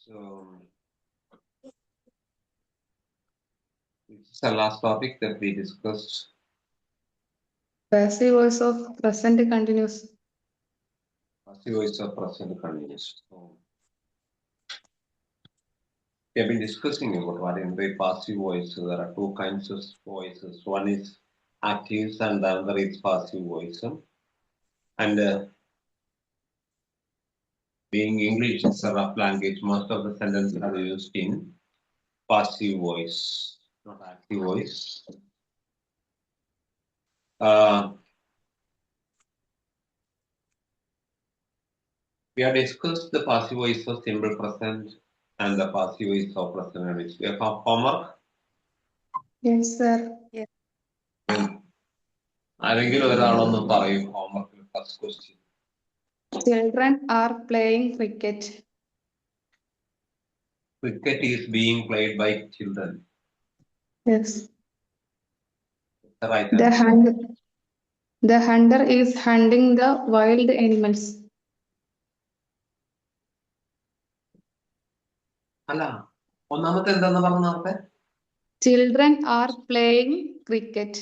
So this is the last topic that we discussed. Passive voice of present continuous. Passive voice of present continuous. So we have been discussing about what is the passive voice. So there are two kinds of voices. One is active and the other is passive voice. And being English is a rough language, most of the sentences are used in passive voice, not active voice. We have discussed the passive voice of simple present and the passive voice of present tense. We have homework. Yes, sir. ആരെങ്കിലും ഒരാളൊന്ന് പറയും ഹോംവർക്കിൽ first question. Children are playing cricket. Cricket is being played by children. Yes. The right answer. The hunter is hunting the wild animals. അല്ല, ഒന്നാമത്തെ എന്താന്ന് പറഞ്ഞ നേരത്തെ? Children are playing cricket.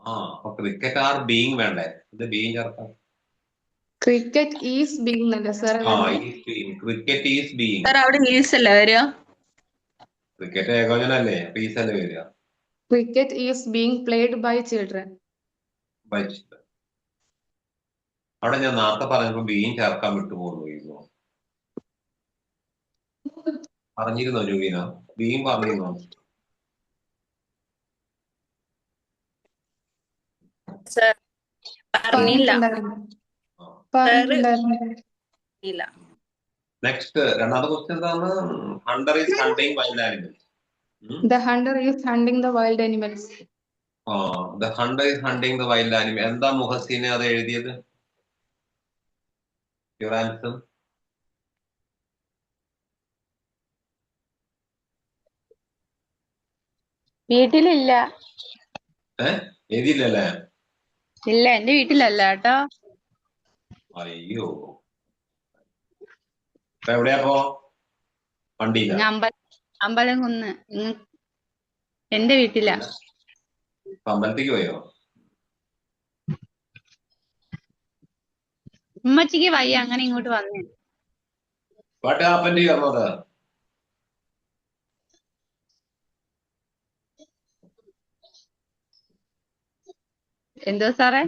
അപ്പൊ ക്രിക്കറ്റ് ആർ ബീങ് വേണ്ടേ? ഇത് ബീങ് ചേർക്കാം. Cricket is being അല്ലേ sir? Cricket is being. Sir അവിടെ ഈസ് അല്ലേ വരിക? ക്രിക്കറ്റ് ഏകോചനല്ലേ, ഈസ് അല്ലേ വരിക? Cricket is being played by children. അവിടെ ഞാൻ നേരത്തെ പറഞ്ഞപ്പോ ബീങ് ചേർക്കാൻ വിട്ടുപോകുന്നു. പറഞ്ഞിരുന്നോ ജൂബീന? ബീങ് പറഞ്ഞിരുന്നോ? നെക്സ്റ്റ് രണ്ടാമത്തെ ക്വസ്റ്റ്യൻ എന്താണ്? Hunter is hunting wild animals. The hunter is hunting the wild animals. The hunter is hunting the wild animal. എന്താ മുഹസീനെ അത് എഴുതിയത്? Your answer? വീട്ടിലില്ല. എഴുതിയില്ലല്ലേ? ഇല്ല, എന്റെ വീട്ടിലല്ല കേട്ടോ. അയ്യോ, എവിടെയാപ്പോ? വണ്ടിയില്ല. അമ്പലംകുന്ന്. എന്റെ വീട്ടില. അമ്പലത്തേക്ക് പോയോ? ഉമ്മച്ചിക്ക് വയ്യ, അങ്ങനെ ഇങ്ങോട്ട് വന്നേ. What happened to your mother? എന്തോ സാറേ?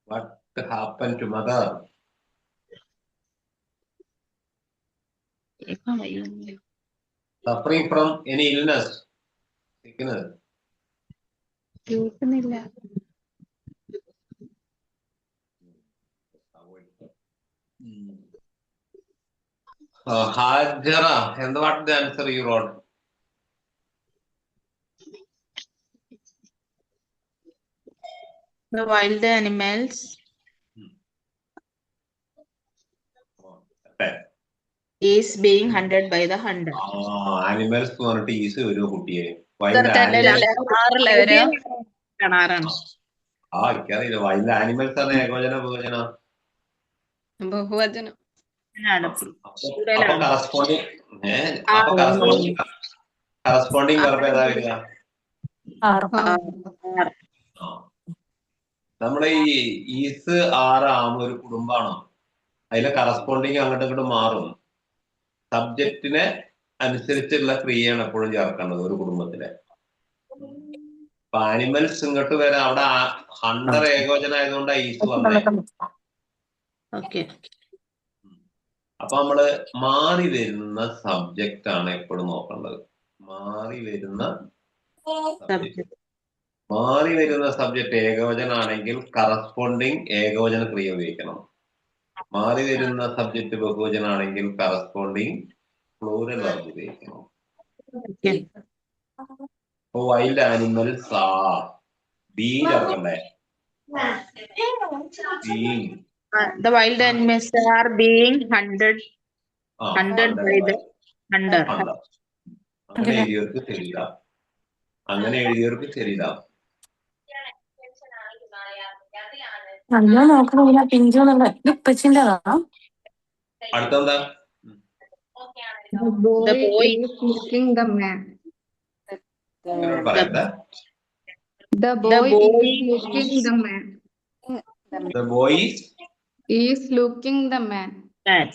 What happened to mother? Suffering from any illness, sickness? കേൾക്കുന്നില്ല. Hajara, and what the answer you wrote? The wild animals is being hunted by the hunter. Animals എന്ന് പറഞ്ഞിട്ട് is വരുമോ കുട്ടിയെ? എനിക്കറിയില്ല. Wild animals ആണ് ഏകോചന ബഹുവചന? ബഹുവചനം. കറസ്പോണ്ടിങ് വെർബ് ഏതാ വരിക? നമ്മളെ ഈ ഈസ് ആറ് ആം ഒരു കുടുംബാണോ? അതിലെ കറസ്പോണ്ടിങ് അങ്ങോട്ടും ഇങ്ങോട്ടും മാറും. സബ്ജക്റ്റിനെ അനുസരിച്ചുള്ള ക്രിയയാണ് എപ്പോഴും ചേർക്കേണ്ടത് ഒരു കുടുംബത്തിലെ. അപ്പൊ ആനിമൽസ് ഇങ്ങോട്ട് വരാം. അവിടെ ഹണ്ടർ ഏകോചന ആയതുകൊണ്ടാണ് ഈസ് വന്നേ. അപ്പൊ നമ്മള് മാറി വരുന്ന സബ്ജക്റ്റ് ആണ് എപ്പോഴും നോക്കേണ്ടത്. മാറി വരുന്ന സബ്ജക്റ്റ് ഏകവചനാണെങ്കിൽ കറസ്പോണ്ടിങ് ഏകവചന ക്രിയ ഉപയോഗിക്കണം. മാറി വരുന്ന സബ്ജക്റ്റ് ബഹുവചനാണെങ്കിൽ കറസ്പോണ്ടിങ് പ്ലൂറൽ വെർബ് ഉപയോഗിക്കണം. വൈൽഡ് ആനിമൽസ് ആർ ബീങ് ചേർക്കണ്ടേ? Being. The wild animals are being hunted by the hunter. അങ്ങനെ എഴുതിയവർക്ക് ശരിയില്ല. നല്ല നോക്കണില്ല പിഞ്ചു എന്നുള്ള ഇപ്പച്ചിൻ്റെതാ. അടുത്തെന്താ? The boy boy is looking the man. ഇതിനോട് പറയാം. The the boy boy is looking the man. The boy Is looking the man. that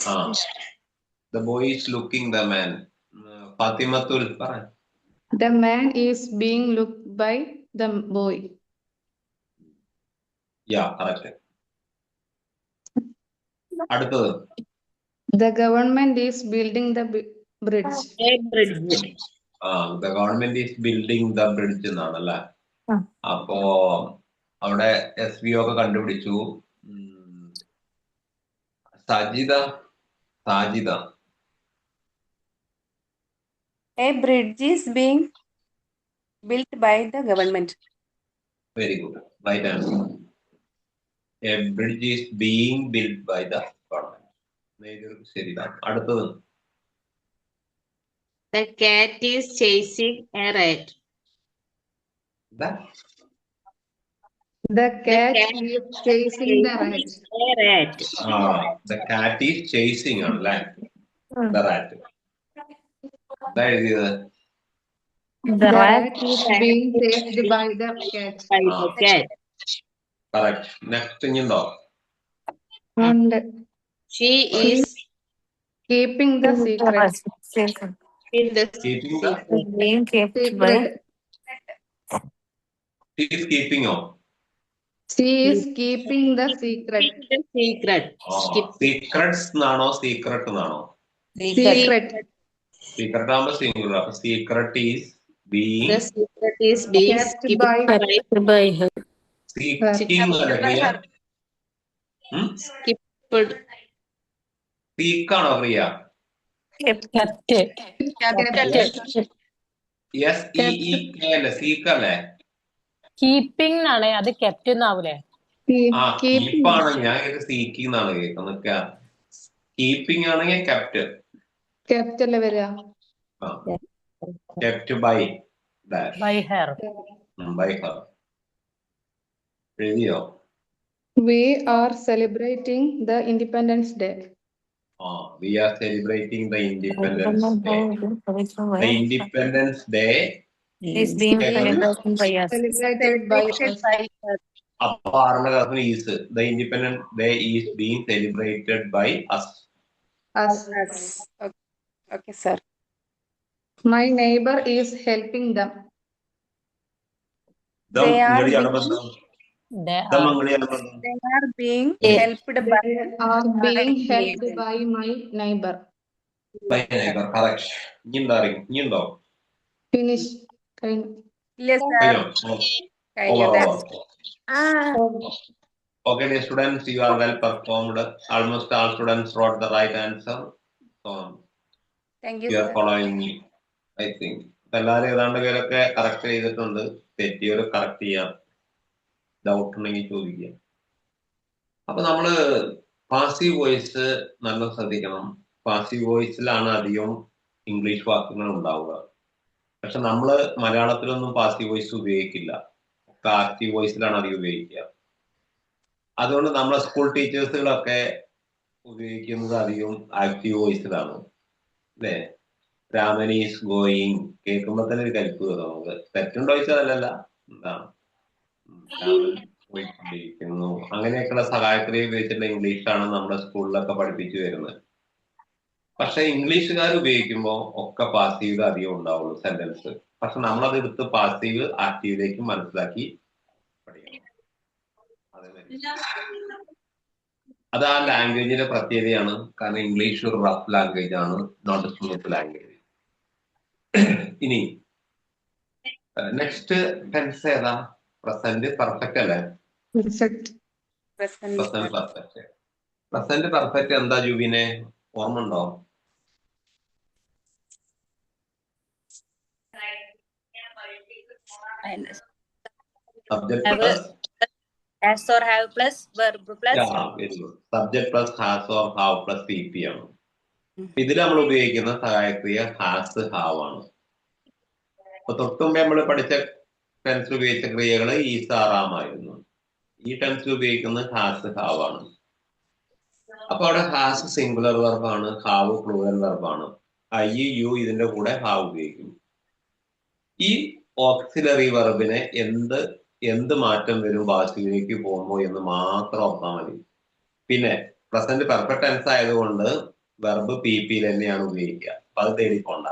the boy is looking the man. Fathimathul പറ. The man is being looked by the boy. Yeah correct. അടുത്തത്. The government is building the bridge. a bridge. The government is building the bridge എന്നാണ് അല്ലേ? അപ്പോ അവിടെ SVO ഒക്കെ കണ്ടുപിടിച്ചു. Sajida. A bridge is being built by the government. Very good. Right answer. A bridge is being built by the government. ശരിയാണ്. അടുത്തത്. The cat is chasing a rat. The cat is chasing the rat. A rat. The cat is chasing ആണല്ലേ? The rat. എന്താ എഴുതിയത്? The The rat rat is being chased by the cat. By the cat. Correct. Next ഇനിയുണ്ടോ? And She is keeping the secret. in the Keeping the being kept by Secret. She is keeping on. She is keeping the secret. secret. Secrets എന്നാണോ secret എന്നാണോ? Secret. Secret ആകുമ്പോ singular. അപ്പൊ secret is being The secret is being Kept kept by by her. seeking അല്ലേ പ്രിയ? skipped. Seek ആണോ പ്രിയ? Kept. SEEK അല്ലേ? Seek അല്ലേ? Keeping എന്നാണ് അത് കെപ്റ്റ് എന്നാവൂലേ? കീപ്പ് ആണ്. ഞാൻ സീക്കിംഗ് എന്നാണ് കേൾക്കുന്നത്. കീപ്പിംഗ് ആണെങ്കിൽ കെപ്റ്റ്. kept അല്ലേ വരിക? Kept by by her. By her. എഴുതിയോ? We are celebrating the Independence Day. We are celebrating the Independence Day. The Independence Day Is being Celebrated by us. അപ്പൊ ആറിന്റെ ക്ലാസ്സിന് is. The Independence Day is being celebrated by us. Us. Okay, sir. My neighbor is helping them. They are ഇങ്ങോട്ട് being- ബന്ധം. They They are being helped by They are being helped by my neighbor. Correct. ഇനിയുണ്ടോ? Finish. കഴിഞ്ഞു. Yes, sir. കഴിഞ്ഞോ? Okay, dear students, you are well performed. Almost all students wrote the right answer. So Thank you, you are sir. following me, I think. എല്ലാവരും ഏതാണ്ട് പേരൊക്കെ correct ചെയ്തിട്ടുണ്ട്. തെറ്റിയൊരു correct ചെയ്യാം. Doubt ഉണ്ടെങ്കിൽ ചോദിക്കാം. അപ്പൊ നമ്മള് പാസീവ് വോയിസ് നല്ല ശ്രദ്ധിക്കണം. പാസീവ് വോയിസിലാണ് അധികം ഇംഗ്ലീഷ് വാക്കുകൾ ഉണ്ടാവുക. പക്ഷെ നമ്മള് മലയാളത്തിലൊന്നും പാസീവ് വോയിസ് ഉപയോഗിക്കില്ല. ഒക്കെ ആക്റ്റീവ് വോയിസിലാണ് അധികം ഉപയോഗിക്കുക. അതുകൊണ്ട് നമ്മളെ സ്കൂൾ ടീച്ചേഴ്സുകളൊക്കെ ഉപയോഗിക്കുന്നത് അധികം ആക്റ്റീവ് വോയിസിലാണ് അല്ലേ? രാമൻ ഈസ് ഗോയിങ് കേൾക്കുമ്പോ തന്നെ ഒരു കലിപ്പ് കയറും നമുക്ക്. തെറ്റുണ്ടോ ചോദിച്ചാലല്ല, എന്താണ് രാമൻ പോയിക്കൊണ്ടിരിക്കുന്നു, അങ്ങനെയൊക്കെയുള്ള സഹായത്തിലേക്ക് ഉപയോഗിച്ചിട്ടുള്ള ഇംഗ്ലീഷാണ് നമ്മുടെ സ്കൂളിലൊക്കെ പഠിപ്പിച്ചു വരുന്നത്. പക്ഷെ ഇംഗ്ലീഷുകാർ ഉപയോഗിക്കുമ്പോൾ ഒക്കെ പാസീവ് അധികം ഉണ്ടാവുള്ളൂ സെന്റൻസ്. പക്ഷെ നമ്മളത് എടുത്ത് പാസീവ് ആക്റ്റീവിലേക്ക് മനസ്സിലാക്കി പഠിക്കണം. അത് ആ ലാംഗ്വേജിന്റെ പ്രത്യേകതയാണ്. കാരണം ഇംഗ്ലീഷ് ഒരു റഫ് ലാംഗ്വേജ് ആണ്, നോട്ട് സ്മൂത്ത് ലാംഗ്വേജ്. ഇനി നെക്സ്റ്റ് ടെൻസ് ഏതാ? പ്രസന്റ് പെർഫെക്റ്റ് അല്ലേ? Perfect. Present perfect. Present perfect എന്താ ജൂബിനെ ഓർമ്മ ഉണ്ടോ? Subject plus Has or have plus verb plus. Subject plus has or have plus PP ആണ്. ഇതിൽ നമ്മൾ ഉപയോഗിക്കുന്ന സഹായക്രിയ ഹാസ് ഹാവ് ആണ്. അപ്പൊ തൊട്ടുമുമ്പേ നമ്മൾ പഠിച്ച ടെൻസിൽ ഉപയോഗിച്ച ക്രിയകള് ഈസ് ആറാമായിരുന്നു. ഈ ടെൻസിൽ ഉപയോഗിക്കുന്നത് ഹാസ് ഹാവ് ആണ്. അപ്പൊ അവിടെ ഹാസ് സിംഗുലർ വെർബാണ്, ഹാവ് പ്ലൂറൽ വെർബാണ്. ഐ യു ഇതിന്റെ കൂടെ ഹാവ് ഉപയോഗിക്കും. ഈ ഓക്സിലറി വെർബിനെ എന്ത് മാറ്റം വരും പാസീവിലേക്ക് പോകുമ്പോൾ എന്ന് മാത്രം ഓർത്താൽ മതി. പിന്നെ പ്രസന്റ് പെർഫെക്റ്റ് ടെൻസ് ആയതുകൊണ്ട് വെർബ് പി പിയിൽ തന്നെയാണ് ഉപയോഗിക്കുക. അപ്പൊ അത് തേടിക്കൊണ്ട.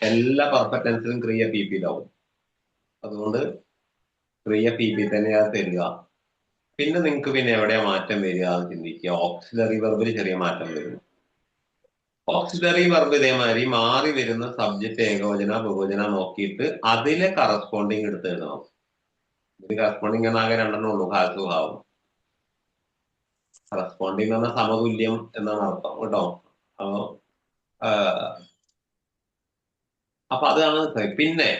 എല്ലാ പെർഫെക്റ്റ് ടെൻസിലും ക്രിയ പി പിയിലാവും. അതുകൊണ്ട് ക്രിയ പി പി തന്നെയാണ് തരിക. പിന്നെ നിങ്ങൾക്ക് പിന്നെ എവിടെയാ മാറ്റം വരിക എന്ന് ചിന്തിക്കുക. ഓക്സിലറി വെർബിൽ ചെറിയ മാറ്റം വരും. ഓക്സിലറി വെർബ് ഇതേമാതിരി മാറി വരുന്ന സബ്ജക്റ്റ് ഏകവചന ബഹുവചന നോക്കിയിട്ട് അതിലെ കറസ്പോണ്ടിങ് എടുത്ത് എഴുതണം. ഇത് കറസ്പോണ്ടിങ് എന്നാകെ രണ്ടെണ്ണം ഉള്ളൂ, ഹാസും ഹാവും. കറസ്പോണ്ടിങ് എന്ന് പറഞ്ഞാൽ സമതുല്യം എന്നാണ് അർത്ഥം കേട്ടോ. അപ്പൊ അതാണ്. പിന്നെ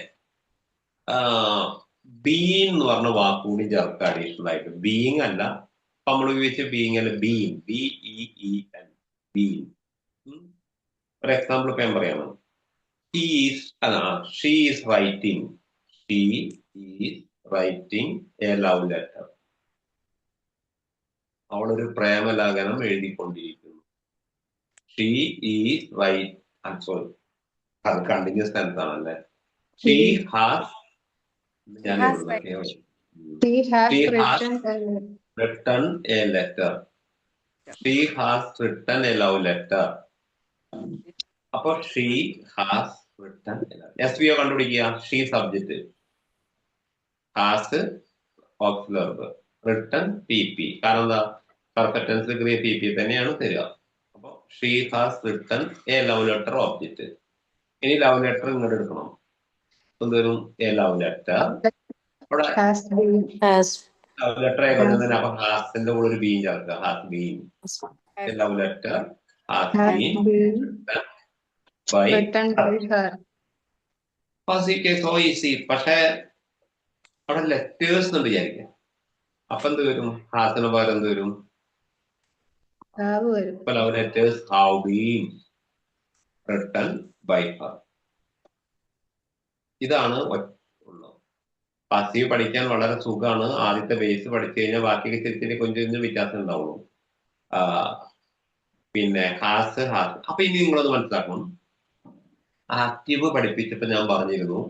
ബീൻ എന്ന് പറഞ്ഞ വാക്കുകൂടി ചേർക്കുക അഡീഷണൽ ആയിട്ട്. ബീങ് അല്ല, നമ്മൾ ഉപയോഗിച്ച ബീങ് അല്ല, ബീൻ, BEEN, ബീൻ. ഒരു എക്സാമ്പിൾ ഇപ്പൊ ഞാൻ പറയണം. She is writing A love letter. അവളൊരു പ്രേമലേഖനം എഴുതിക്കൊണ്ടിരിക്കുന്നു. ഷീ ഈസ് സോറി, അത് കണ്ടിന്യൂസ് ടെൻസ് ആണല്ലേ. She has written a letter. She has written a love letter. അപ്പൊ she has written a letter. SVO കണ്ടുപിടിക്കുക. She subject, has auxiliary verb, written PP. കാരണം എന്താ, perfect ടെൻസിൽ ക്രിയ PP തന്നെയാണ് തരിക. അപ്പൊ she has written a love letter object. ഇനി love letter ഇങ്ങോട്ട് എടുക്കണം. എന്തോരും എ ലവ് ലെറ്റർ. അവിടെ ലവ് ലെറ്റർ ആയിക്കോട്ടെ തന്നെ. അപ്പൊ ഹാസിന്റെ കൂടെ ഒരു ബീൻ ചേർക്കുക. Has been love letter has been by. So easy. പക്ഷെ അവിടെ ലെറ്റേഴ്സ് എന്ന് വിചാരിക്കാം. അപ്പൊ എന്ത് വരും? ഹാസിന് പകരം എന്ത് വരും? Love letters have been written by her. ഇതാണ് ഉള്ളത്. പാസീവ് പഠിക്കാൻ വളരെ സുഖമാണ്. ആദ്യത്തെ ബേസ് പഠിച്ചു കഴിഞ്ഞാൽ ബാക്കിയൊക്കെ ചെറിയ கொஞ்சம் വ്യത്യാസം ഉണ്ടാവുള്ളൂ. പിന്നെ ഹാസ്. അപ്പൊ ഇനി നിങ്ങളത് മനസ്സിലാക്കണം. ആക്റ്റീവ് പഠിപ്പിച്ചപ്പോ ഞാൻ പറഞ്ഞിരുന്നു,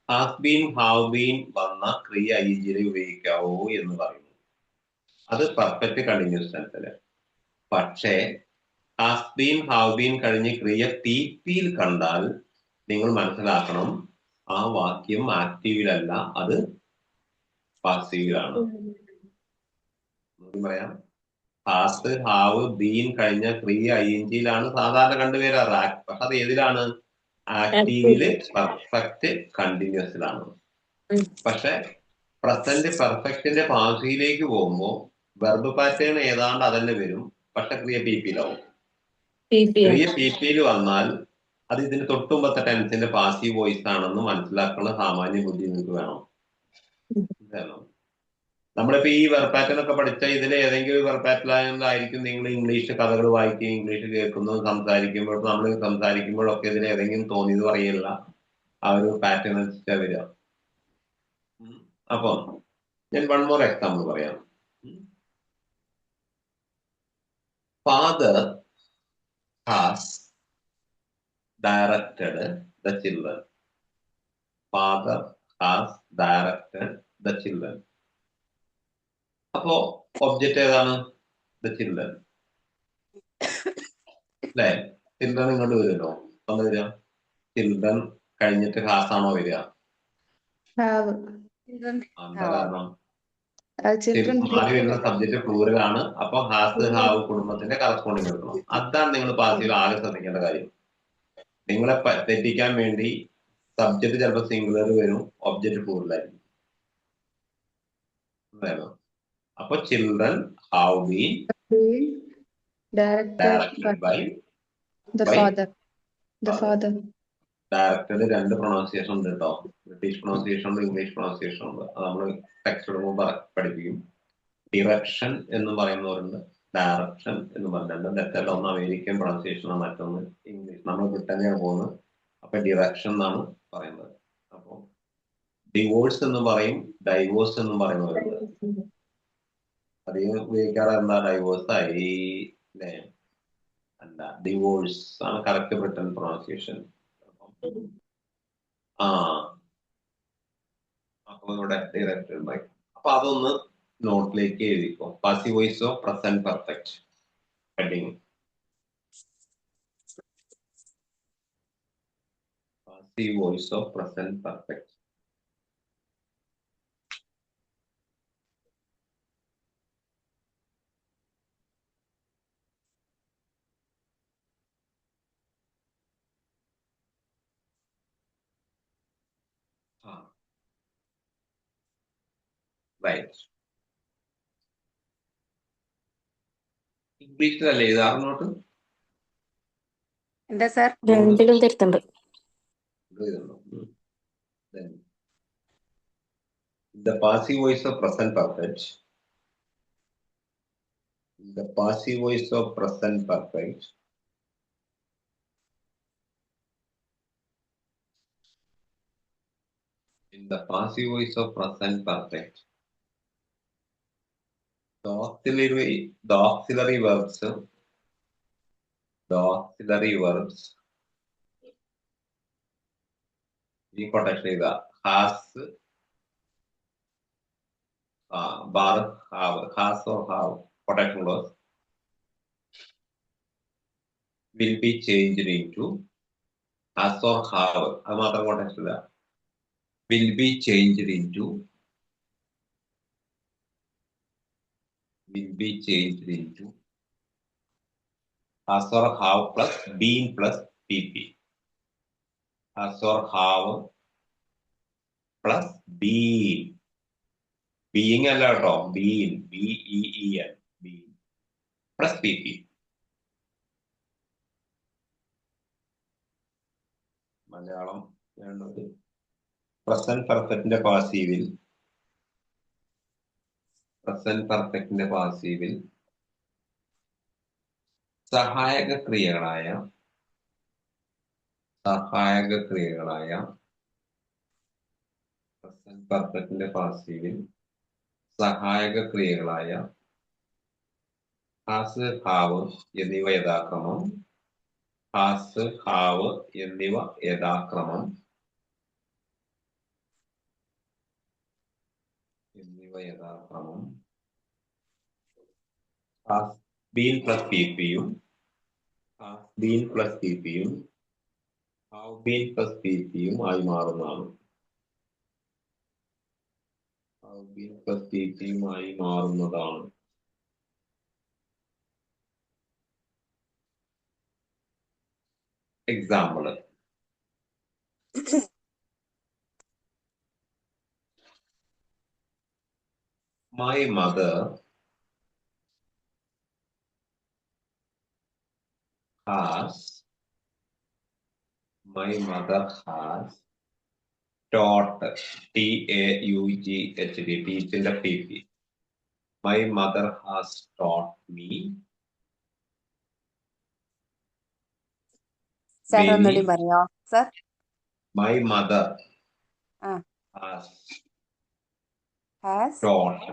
ഹാസ് ബീൻ ഹാവ് ബീൻ വന്ന ക്രിയ ഐജിയിൽ ഉപയോഗിക്കാവോ എന്ന് പറയുന്നു. അത് പെർഫെക്റ്റ് കണ്ടിന്യൂസ് ടെൻസില്. പക്ഷേ ഹാസ് ബീൻ ഹാവ് ബീൻ കഴിഞ്ഞ് ക്രിയ പിയിൽ കണ്ടാൽ നിങ്ങൾ മനസ്സിലാക്കണം, ആ വാക്യം ആക്റ്റീവിലല്ല, അത് പാസീവിലാണ്. പറയാം, ഹാസ് ഹാവ് ബീൻ കഴിഞ്ഞ ക്രിയ ഐഎൻജിയിലാണ് സാധാരണ കണ്ടുവരാറ്. പക്ഷെ അത് ഏതിലാണ്? ആക്റ്റീവില് പെർഫെക്റ്റ് കണ്ടിന്യൂസിലാണ്. പക്ഷെ പ്രസന്റ് പെർഫെക്റ്റിന്റെ പാസീവിലേക്ക് പോകുമ്പോ വെർബ് പാറ്റേൺ ഏതാണ്ട് അതന്നെ വരും. പക്ഷെ ക്രിയ പിയിലാവും. ക്രിയ പിയിൽ വന്നാൽ അത് ഇതിന് തൊട്ടുമ്പത്തെ ടെൻസിന്റെ പാസീവ് വോയിസ് ആണെന്ന് മനസ്സിലാക്കുന്ന സാമാന്യ ബുദ്ധി നിങ്ങൾക്ക് വേണം. നമ്മളിപ്പോ ഈ വെർബ് പാറ്റേൺ ഒക്കെ പഠിച്ച ഇതിൽ ഏതെങ്കിലും ഒരു വെർബ് പാറ്റേണിലായിരിക്കും നിങ്ങൾ ഇംഗ്ലീഷ് കഥകൾ വായിക്കുകയും ഇംഗ്ലീഷ് കേൾക്കുന്നതും നമ്മൾ സംസാരിക്കുമ്പോഴൊക്കെ ഇതിൽ ഏതെങ്കിലും തോന്നിയത് പറയില്ല. ആ ഒരു പാറ്റേൺ അനുസരിച്ചാ വരിക. അപ്പം ഞാൻ വൺ മോർ എക്സാമ്പിൾ പറയാം. Father has directed the children. Father has directed the children. അപ്പോ ഒബ്ജക്റ്റ് ഏതാണ്? The children. അല്ലേ? ചിൽഡ്രൻ ഇങ്ങോട്ട് വരുമല്ലോ. എന്താ വരിക? ചിൽഡ്രൻ കഴിഞ്ഞിട്ട് ഹാസ് ആണോ വരിക? എന്താ കാരണം? മാറി വരുന്ന സബ്ജക്റ്റ് പ്ലൂറൽ ആണ്. അപ്പൊ ഹാസ് ഹാവ് കുടുംബത്തിന്റെ കറസ്പോണ്ടിങ് എടുക്കണം. അതാണ് നിങ്ങൾ പാസീവ് ആകെ ശ്രദ്ധിക്കേണ്ട കാര്യം. നിങ്ങളെ തെറ്റിക്കാൻ വേണ്ടി സബ്ജക്ട് ചിലപ്പോൾ സിംഗുലർ വരും, ഒബ്ജക്റ്റ് പ്ലൂറലായിരിക്കും. അപ്പൊ children have been directed by directed. രണ്ട് പ്രൊണൗൺസിയേഷൻ ഉണ്ട് കേട്ടോ. ബ്രിട്ടീഷ് പ്രൊണൗൺസിയേഷൻ ഉണ്ട്, ഇംഗ്ലീഷ് പ്രൊണൗൺസിയേഷൻ ഉണ്ട്. അത് നമ്മൾ ടെക്സ്റ്റ് എടുക്കുമ്പോൾ പഠിപ്പിക്കും. ഡിറക്ഷൻ എന്ന് പറയുന്നവരുണ്ട്, ഡയറക്ഷൻ എന്ന് പറഞ്ഞിട്ടുണ്ട്. തെറ്റല്ല. ഒന്ന് അമേരിക്കൻ പ്രൊണൗൺസിയേഷനാണ്, മറ്റൊന്ന് ഇംഗ്ലീഷ്. നമ്മൾ ബ്രിട്ടനെയാണ് പോകുന്നത്. അപ്പൊ ഡിറക്ഷൻ എന്നാണ് പറയുന്നത്. അപ്പൊ ഡിവോഴ്സ് എന്ന് പറയും, ഡൈവോഴ്സ് എന്നും പറയുന്നവരുണ്ട്. അധികം ഉപയോഗിക്കാറ് എന്താ? ഡൈവോഴ്സ് ആയി അല്ലേ? അല്ല, ഡിവോഴ്സ് ആണ് കറക്റ്റ് ബ്രിട്ടൻ പ്രൊണൗൺസിയേഷൻ. ആ അപ്പൊ ഇവിടെ ഡയറക്റ്റ് ഉണ്ടായി. അപ്പൊ അതൊന്ന് നോട്ടിലേക്ക് എഴുതിക്കോ. Passive voice of present perfect heading. Passive voice of present perfect. Right. ഇംഗ്ലീഷിലല്ലേ എഴുതാറ് നോട്ട്? എന്താ സാർ? രണ്ടിലും തിരുത്തുണ്ട്. Then the passive voice of present perfect. The passive voice of present perfect. In the passive voice of present perfect, the auxiliary verbs ഈ quotation ചെയ്ത has, bar, has or have quotation clause will be changed into has or have. അത് മാത്രം quotation ഇല്ല. will be changed into has or have plus been plus pp. Has or have plus been. Being അല്ല കേട്ടോ, been, BEEN, been plus pp. Malayalam വേണ്ടത് present പെർഫെക്റ്റിന്റെ പാസീവിൽ സഹായക ക്രിയകളായ പ്രസന്റ് പെർഫെക്റ്റിന്റെ പാസീവിൽ സഹായക ക്രിയകളായ ഹാസ്, ഹാവ് എന്നിവ യഥാക്രമം ഹാസ് ബീൻ പ്ലസ് പിപിയും ഹാവ് ബീൻ പ്ലസ് പിപിയും ആയി മാറുന്നതാണ്. Example: My mother has taught, TAUGHD, ടീച്ചിന്റെ PP. My mother has taught me sir ഒന്നുകൂടി പറയോ sir? My mother has taught,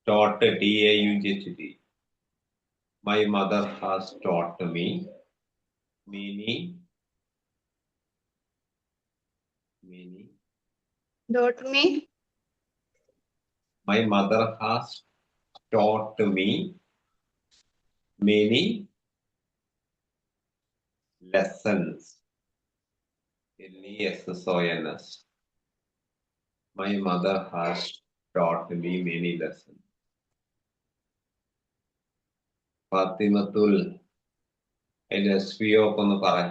TAUGHD. My mother has taught me many. Dot me. My mother has taught me many lessons. LESSONS. My mother has taught me many lessons. Fathimathul അതിന്റെ SVO ഒക്കെ ഒന്ന് പറയാം.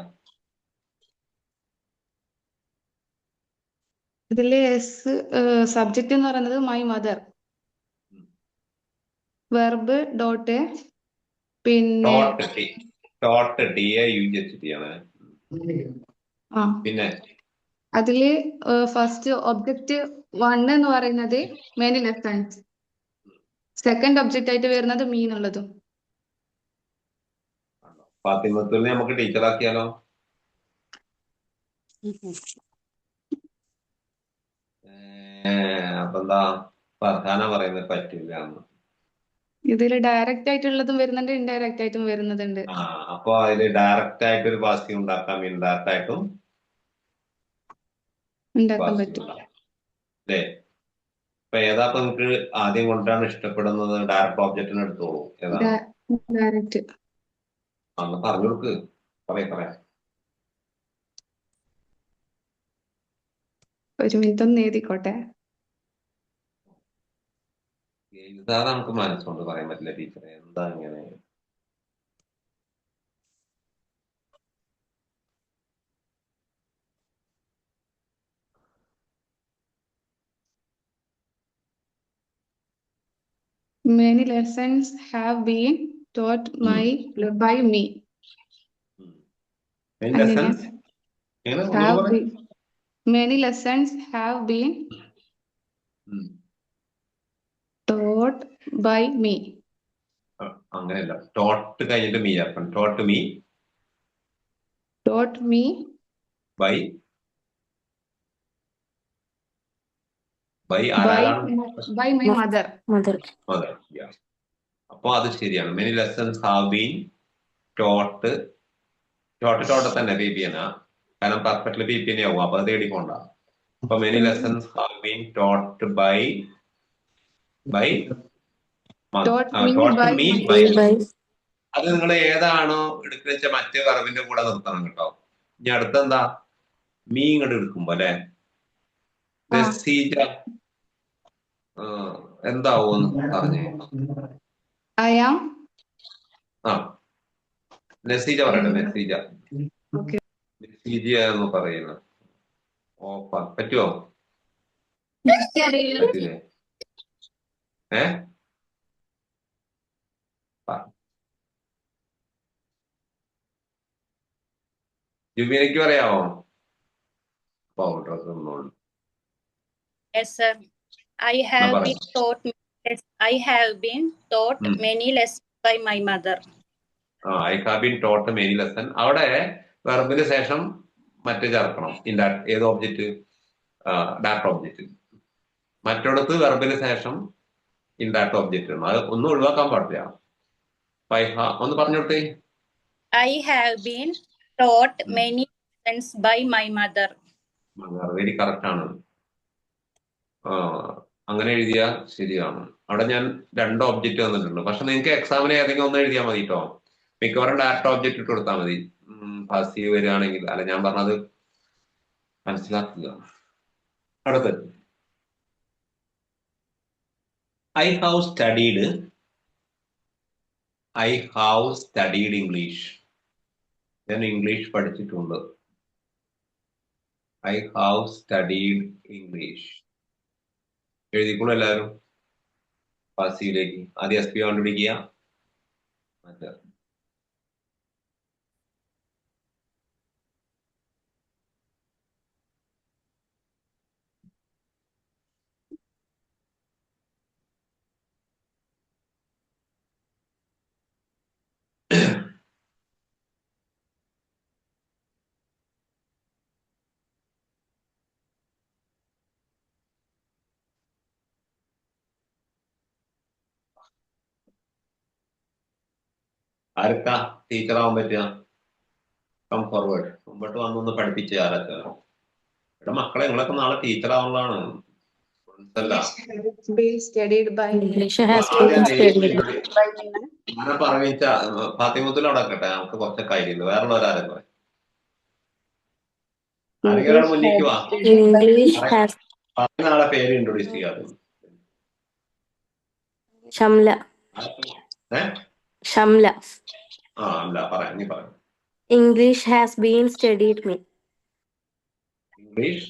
ഇതില് subject എന്ന് പറയുന്നത് my mother, verb dot, പിന്നെ പിന്നെ അതില് ഫസ്റ്റ് ഒബ്ജക്റ്റ് 1 എന്ന് പറയുന്നത് മെനി ലെസൺസ്, സെക്കൻഡ് ഒബ്ജക്റ്റ് ആയിട്ട് വരുന്നത് മീ എന്നുള്ളതും. ഫാത്തിമത്തുലിനെ നമുക്ക് ടീച്ചറാക്കിയാലോ? അപ്പൊ എന്താ ഫർഹാന പറയുന്നത് പറ്റില്ല എന്ന്. ഇതിൽ ഡയറക്റ്റ് ആയിട്ടുള്ളതും വരുന്നുണ്ട്, ഇൻഡയറക്റ്റ് ആയിട്ടും വരുന്നതുണ്ട്. അപ്പൊ അതില് ഡയറക്റ്റ് ആയിട്ട് ഒരു പാസീവ് ഉണ്ടാക്കാം, ഇൻഡയറക്റ്റ് ആയിട്ടും ഉണ്ടാക്കാൻ പാസീവ് പറ്റും. ഉണ്ടാക്കാം അല്ലേ? അപ്പൊ ഏതാ ഇപ്പൊ നിങ്ങൾക്ക് ആദ്യം കൊണ്ടാണ് ഇഷ്ടപ്പെടുന്നത്? ഡയറക്റ്റ് ഒബ്ജക്റ്റിന് എടുത്തോളൂ. ഏതാണ്? ഡയറക്റ്റ്. അന്ന് പറഞ്ഞു കൊടുക്ക്. പറയാം. ഒരു മിനിറ്റ് ഒന്ന് എഴുതിക്കോട്ടെ. എഴുതാതെ നമുക്ക് മനസ്സുകൊണ്ട് പറയാൻ പറ്റില്ല ടീച്ചറെ. എന്താ ഇങ്ങനെ? Many lessons have been taught by me. Many lessons many lessons have been taught by me. അങ്ങനെയല്ല, ടോട്ട് കഴിഞ്ഞിട്ട് മീ ചേർക്കണം. taught me by my mother. Yeah. അപ്പൊ അത് ശരിയാണ്. Many lessons have been taught തന്നെ PPN കാരണം പെർഫെക്റ്റ്ലി PPN ആവും. അപ്പൊ അത് തേടി പോണ്ട. അപ്പൊ many lessons have been taught by അത് നിങ്ങൾ ഏതാണോ എടുക്കുന്ന വെച്ചാൽ മറ്റേ വെർബിന്റെ കൂടെ നിർത്തണം കേട്ടോ. ഇനി അടുത്തെന്താ? മീ ഇങ്ങോട്ട് എടുക്കുമ്പോ അല്ലെ, നസീജ എന്താവും പറഞ്ഞേ? നസീജ പറയട്ടെ. നസീജ എന്ന് പറയുന്നത് പറ്റുമോ? പറ്റില്ലേ? ജുബിനയ്ക്ക് പറയാമോ? Yes, sir. I have been taught many lessons by my mother. I have been taught many lessons. അവിടെ വെർബിന് ശേഷം മറ്റേ ചേർക്കണം. ഏത് ഓബ്ജക്റ്റ്? Direct object. മറ്റൊടത്ത് വെർബിന് ശേഷം ഇൻഡയറക്റ്റ് ഒബ്ജക്റ്റ് ആണ്. അത് ഒന്നും ഒഴിവാക്കാൻ പാടില്ല. ഒന്ന് പറഞ്ഞോട്ടെ. I have been taught many lessons by my mother. Very correct ആണ്. അങ്ങനെ എഴുതിയാ ശരിയാണ്. അവിടെ ഞാൻ 2 ഒബ്ജക്റ്റ് തന്നിട്ടുണ്ട്. പക്ഷെ നിങ്ങൾക്ക് എക്സാമിന് ഏതെങ്കിലും ഒന്ന് എഴുതിയാൽ മതി കേട്ടോ. മിക്കവാറും ഡയറക്റ്റ് ഒബ്ജക്റ്റ് ഇട്ട് കൊടുത്താൽ മതി. പാസീവ് വരികയാണെങ്കിൽ. അല്ല, ഞാൻ പറഞ്ഞത് മനസ്സിലാക്കുക. അടുത്ത് I have studied English. ഞാൻ ഇംഗ്ലീഷ് പഠിച്ചിട്ടുണ്ട്. I have studied English. എഴുതിക്കോളൂ എല്ലാവരും. പാസീവിലേക്ക് ആദ്യം SP കണ്ടുപിടിക്കുക. ആർക്കാ ടീച്ചറാവാൻ പറ്റുക? Come forward. മുമ്പോട്ട് വന്നൊന്ന് പഠിപ്പിച്ച് ആരൊക്കെ. ഇവിടെ മക്കളെ നിങ്ങളൊക്കെ നാളെ ടീച്ചറാവുന്നതാണ്. അങ്ങനെ പറഞ്ഞ ഫാത്തിമത്തിൽ അവിടെ കേട്ടെ. നമുക്ക് കുറച്ചൊക്കെ ആയിരുന്നു. വേറുള്ളവരാരൊക്കെ ആരെങ്കിലും ഒരാൾ മുന്നിക്ക് വാ. നാളെ പേര് ഇൻട്രൊഡ്യൂസ് ചെയ്യാതെ. Shamla. അല്ല പറയാം, നീ പറയാം. English has been studied me. English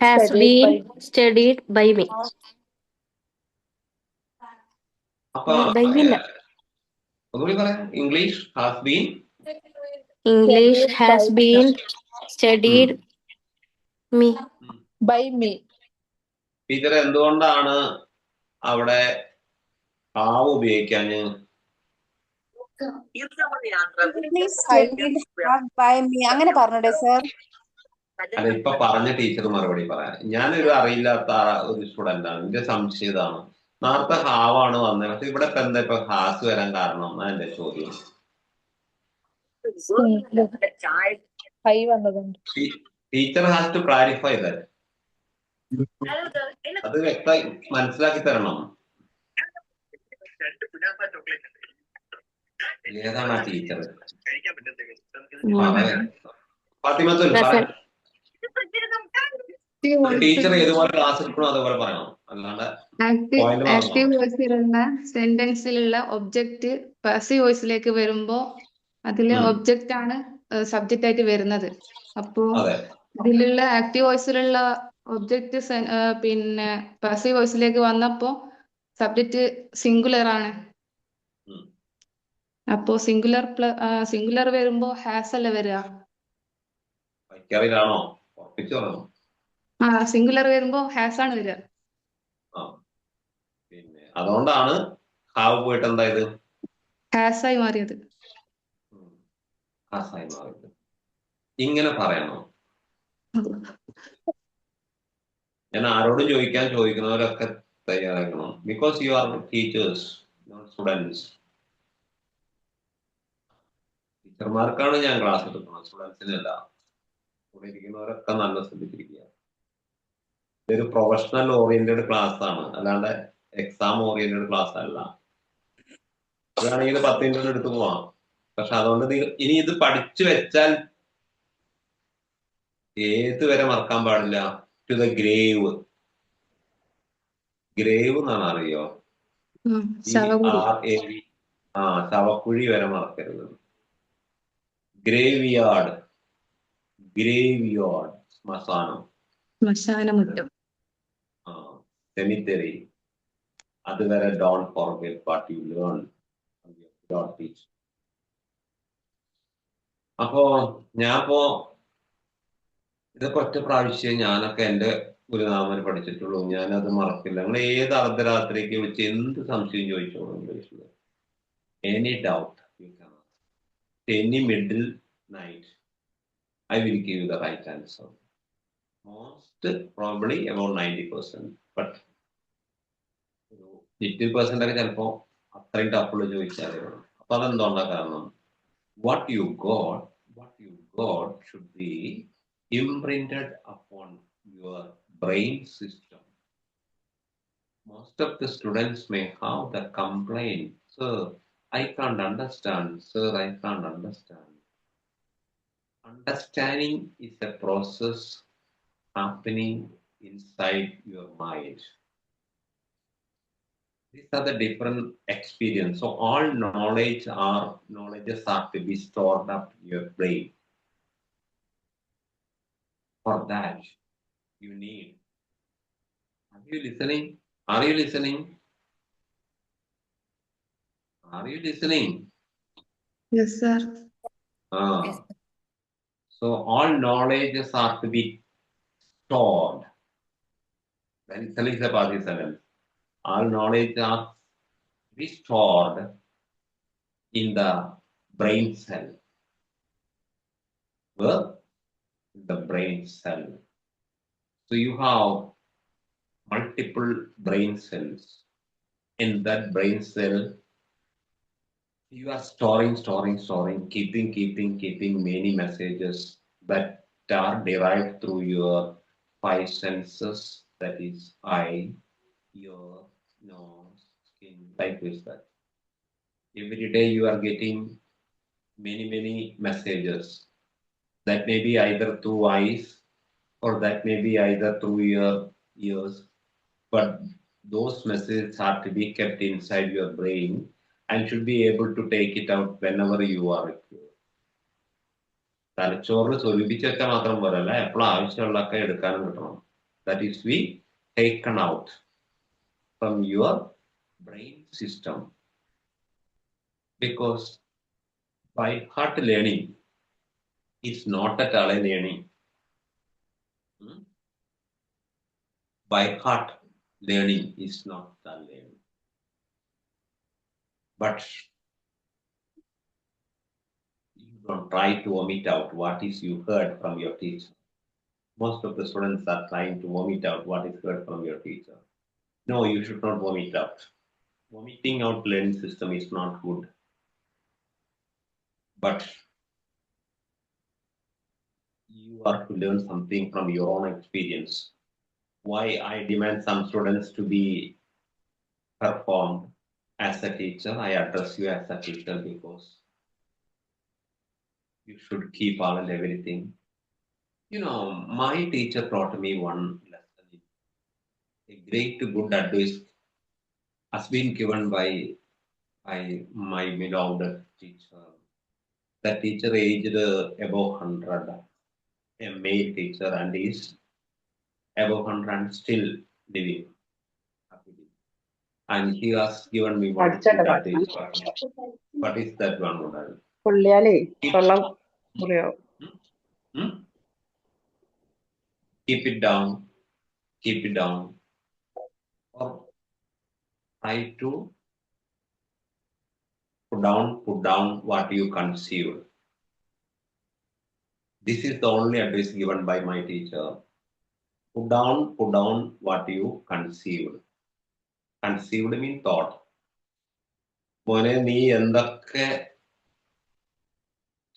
has been studied by me. ഒന്നുകൂടി പറയാം. English has been studied me. by me. Teacher എന്തുകൊണ്ടാണ് അവിടെ ഹാവ് ഉപയോഗിക്കാൻ? അങ്ങനെ പറഞ്ഞൂടെ സർ? അല്ല, ഇപ്പൊ പറഞ്ഞ ടീച്ചർ മറുപടി പറയാം. ഞാനൊരു അറിയില്ലാത്ത ഒരു സ്റ്റുഡന്റ് ആണ്. എന്റെ സംശയം ഇതാണ്. നേരത്തെ ഹാവാണ് വന്നത്, പക്ഷെ ഇവിടെ ഇപ്പൊ എന്താ ഇപ്പൊ ഹാസ് വരാൻ കാരണം എന്നാ എന്റെ ചോദ്യം. ഹൈ വന്നതുണ്ട്. Teacher has to clarify that. അത് വ്യക്തമായി മനസ്സിലാക്കി തരണം. ഏതാണ് ആ ടീച്ചർ? ഫാത്തിമത്തുൽ പറയാം. ടീച്ചർ ഏതുപോലെ ക്ലാസ് എടുക്കണോ അതുപോലെ പറയണം, അല്ലാണ്ട് point ആക്റ്റീവ് മാത്രം. വോയിസിലുള്ള സെന്റൻസിലുള്ള ഒബ്ജക്റ്റ് പാസീവ് വോയിസിലേക്ക് വരുമ്പോ അതില് ഒബ്ജക്റ്റ് ആണ് സബ്ജക്റ്റ് ആയിട്ട് വരുന്നത്. അപ്പോ അതെ, ഇതിലുള്ള ആക്റ്റീവ് വോയിസിലുള്ള ഒബ്ജക്റ്റ് പിന്നെ പാസീവ് വോയിസിലേക്ക് വന്നപ്പോ സബ്ജക്റ്റ് സിംഗുലർ ആണ്. ഉം. അപ്പോ സിംഗുലർ വരുമ്പോ ഹാസ് അല്ല വരിക. വൈക്കാറിലാണോ ഉറപ്പിച്ചു പറയണം. സിംഗുലർ വരുമ്പോ ഹാസ് ആണ് വരിക. ആ, പിന്നെ അതുകൊണ്ടാണ് ഹാവ് പോയിട്ട് എന്തായത് ഹാസ് ആയി മാറിയത്. ഹാസായി മാറിയത്. ഇങ്ങനെ പറയണോ? ഞാൻ ആരോടും ചോദിക്കുന്നവരൊക്കെ തയ്യാറാക്കണം. Because you are teachers, not students. ടീച്ചർമാർക്കാണ് ഞാൻ ക്ലാസ് എടുക്കുന്നത്, സ്റ്റുഡൻസിനല്ല. ഇവിടെ ഇരിക്കുന്നവരൊക്കെ നല്ല ശ്രദ്ധിച്ചിരിക്കുക. ഇതൊരു പ്രൊഫഷണൽ ഓറിയന്റഡ് ക്ലാസ് ആണ്, അല്ലാണ്ട് എക്സാം ഓറിയന്റഡ് ക്ലാസ് അല്ല. അതാണെങ്കിൽ 10 മിനിറ്റ് എടുത്ത് പോവാം. പക്ഷെ അതുകൊണ്ട് ഇനി ഇത് പഠിച്ചു വെച്ചാൽ ഏത് വരെ മറക്കാൻ പാടില്ല? To the grave. ഗ്രേവ് എന്നാണ്, അറിയോ? ശവകുടി. ശവക്കുഴി വരെ മറക്കരുത്. ഗ്രേവിയാർഡ്, ശ്മശാനം, ശ്മശാനമുറ്റം. സെമിത്തേരി. അതുവരെ don't forget what you learn. അപ്പോ ഇതൊക്കെ ഒറ്റ പ്രാവശ്യം ഞാനൊക്കെ എന്റെ ഗുരുനാമന് പഠിച്ചിട്ടുള്ളൂ. ഞാനത് മറക്കില്ല. നിങ്ങൾ ഏത് അർദ്ധരാത്രിക്ക് വെച്ച് എന്ത് സംശയം ചോദിച്ചോളൂ ഇംഗ്ലീഷിൽ. Any doubt you can ask. Any middle night I will give you the right answer. Most probably about 90%. But 50% ഒക്കെ ചിലപ്പോ അത്രയും ടഫുള്ള ചോദിച്ചാലേ വേണം. അപ്പൊ അതെന്തുകൊണ്ടാ കാരണം? What you got should be imprinted upon your brain system. Most of the students may have the complaint, sir, I can't understand. Sir, I can't understand. Understanding is a process happening inside your mind. These are the different experience. So all knowledges are to be stored up in your brain. For that, you need. Are you listening? Are you listening? Are you listening? Yes, sir. Yes. So all knowledges are to be stored. That is the passive sentence. All knowledge are to be stored in the brain cell. Where? The brain cell. So you have multiple brain cells. In that brain cell, you are storing, keeping many messages that are derived through your 5 senses. That is eye, ear, nose, skin, like this. That every day you are getting many messages. That may be either through eyes, or that may be either through your ears. But those messages have to be kept inside your brain and should be able to take it out whenever you are required. തലച്ചോറിൽ സ്വരൂപിച്ച് വെച്ചാൽ മാത്രം പോരല്ല, എപ്പോഴും ആവശ്യമുള്ളതൊക്കെ എടുക്കാനും കിട്ടണം. That is be taken out from your brain system. Because by heart learning is not at all a learning. By heart learning is not a learning. But you don't try to omit out what is you heard from your teacher. most of the students are trying to vomit out what is heard from your teacher. No, you should not vomit out. Vomiting out learning system is not good. But you are to learn something from your own experience. Why I demand some students to be performed as a teacher? I address you as a teacher because you should keep all and everything. My teacher taught me one lesson. A great good advice has been given by my beloved teacher. The teacher aged above 100, a male teacher, and is above 100 and still living happily. And he has given me one good advice. What is that one model? പുള്ളിയാലേ തൊള്ള മുറിയാവും. Hmm? Keep it down, or try to put down what you conceived. This is the only advice given by my teacher. Put down what you conceived. Conceived means thought. മോനെ നീ എന്തൊക്കെ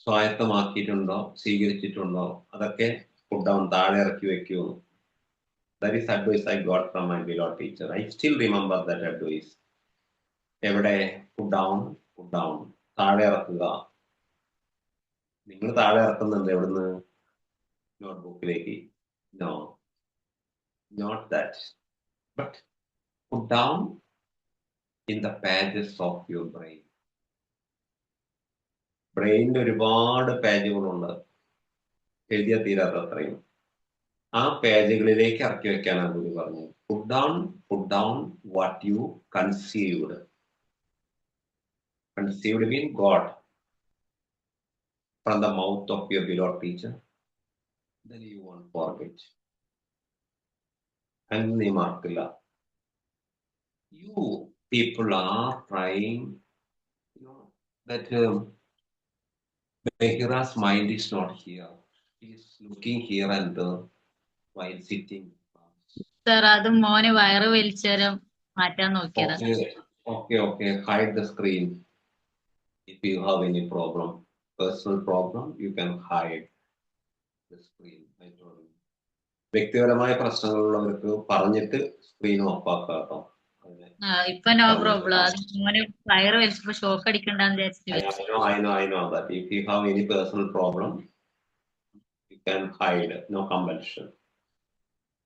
സ്വായത്തമാക്കിയിട്ടുണ്ടോ, സ്വീകരിച്ചിട്ടുണ്ടോ, അതൊക്കെ put down, താഴെ ഇറക്കി വെക്കൂ. That is advice I got from my beloved teacher. I still remember that advice. എവിടെ? Put down, താഴെ ഇറക്കുക. നിങ്ങൾ താഴെ ഇറക്കുന്നുണ്ട് എവിടുന്ന്? നോട്ട്ബുക്കിലേക്ക്. No, not that. But put down in the pages of your brain. ബ്രെയിനിൽ ഒരുപാട് പേജുകളുണ്ട്, എഴുതിയ തീരാത്തത്രയും. ആ പേജുകളിലേക്ക് ഇറക്കി വെക്കാനാണ് ഗുരു പറഞ്ഞത്. Put down what you conceived. Conceived means God from the mouth of your beloved teacher. Then you won't forget. And നീ മറക്കില്ല. You people are trying, that Behira's mind is not here. He is looking here and there while sitting. Sir, അത് മോനെ വയറ് വലിച്ചേരം മാറ്റാൻ നോക്കിയതാ. Okay. Hide the screen. If you have any problem, personal problem, you can hide the screen. I told you. വ്യക്തിപരമായ പ്രശ്നങ്ങളുള്ളവർക്ക് പറഞ്ഞിട്ട് screen off ആക്കാം കേട്ടോ. ഇപ്പൊ നോ പ്രോബ്ലം. അത് മോനെ വയറ് വലിച്ചപ്പോ ഷോക്ക് അടിക്കണ്ടെന്ന് വിചാരിച്ചിട്ട്. I know that. If you have any personal problem, you can hide. No compulsion.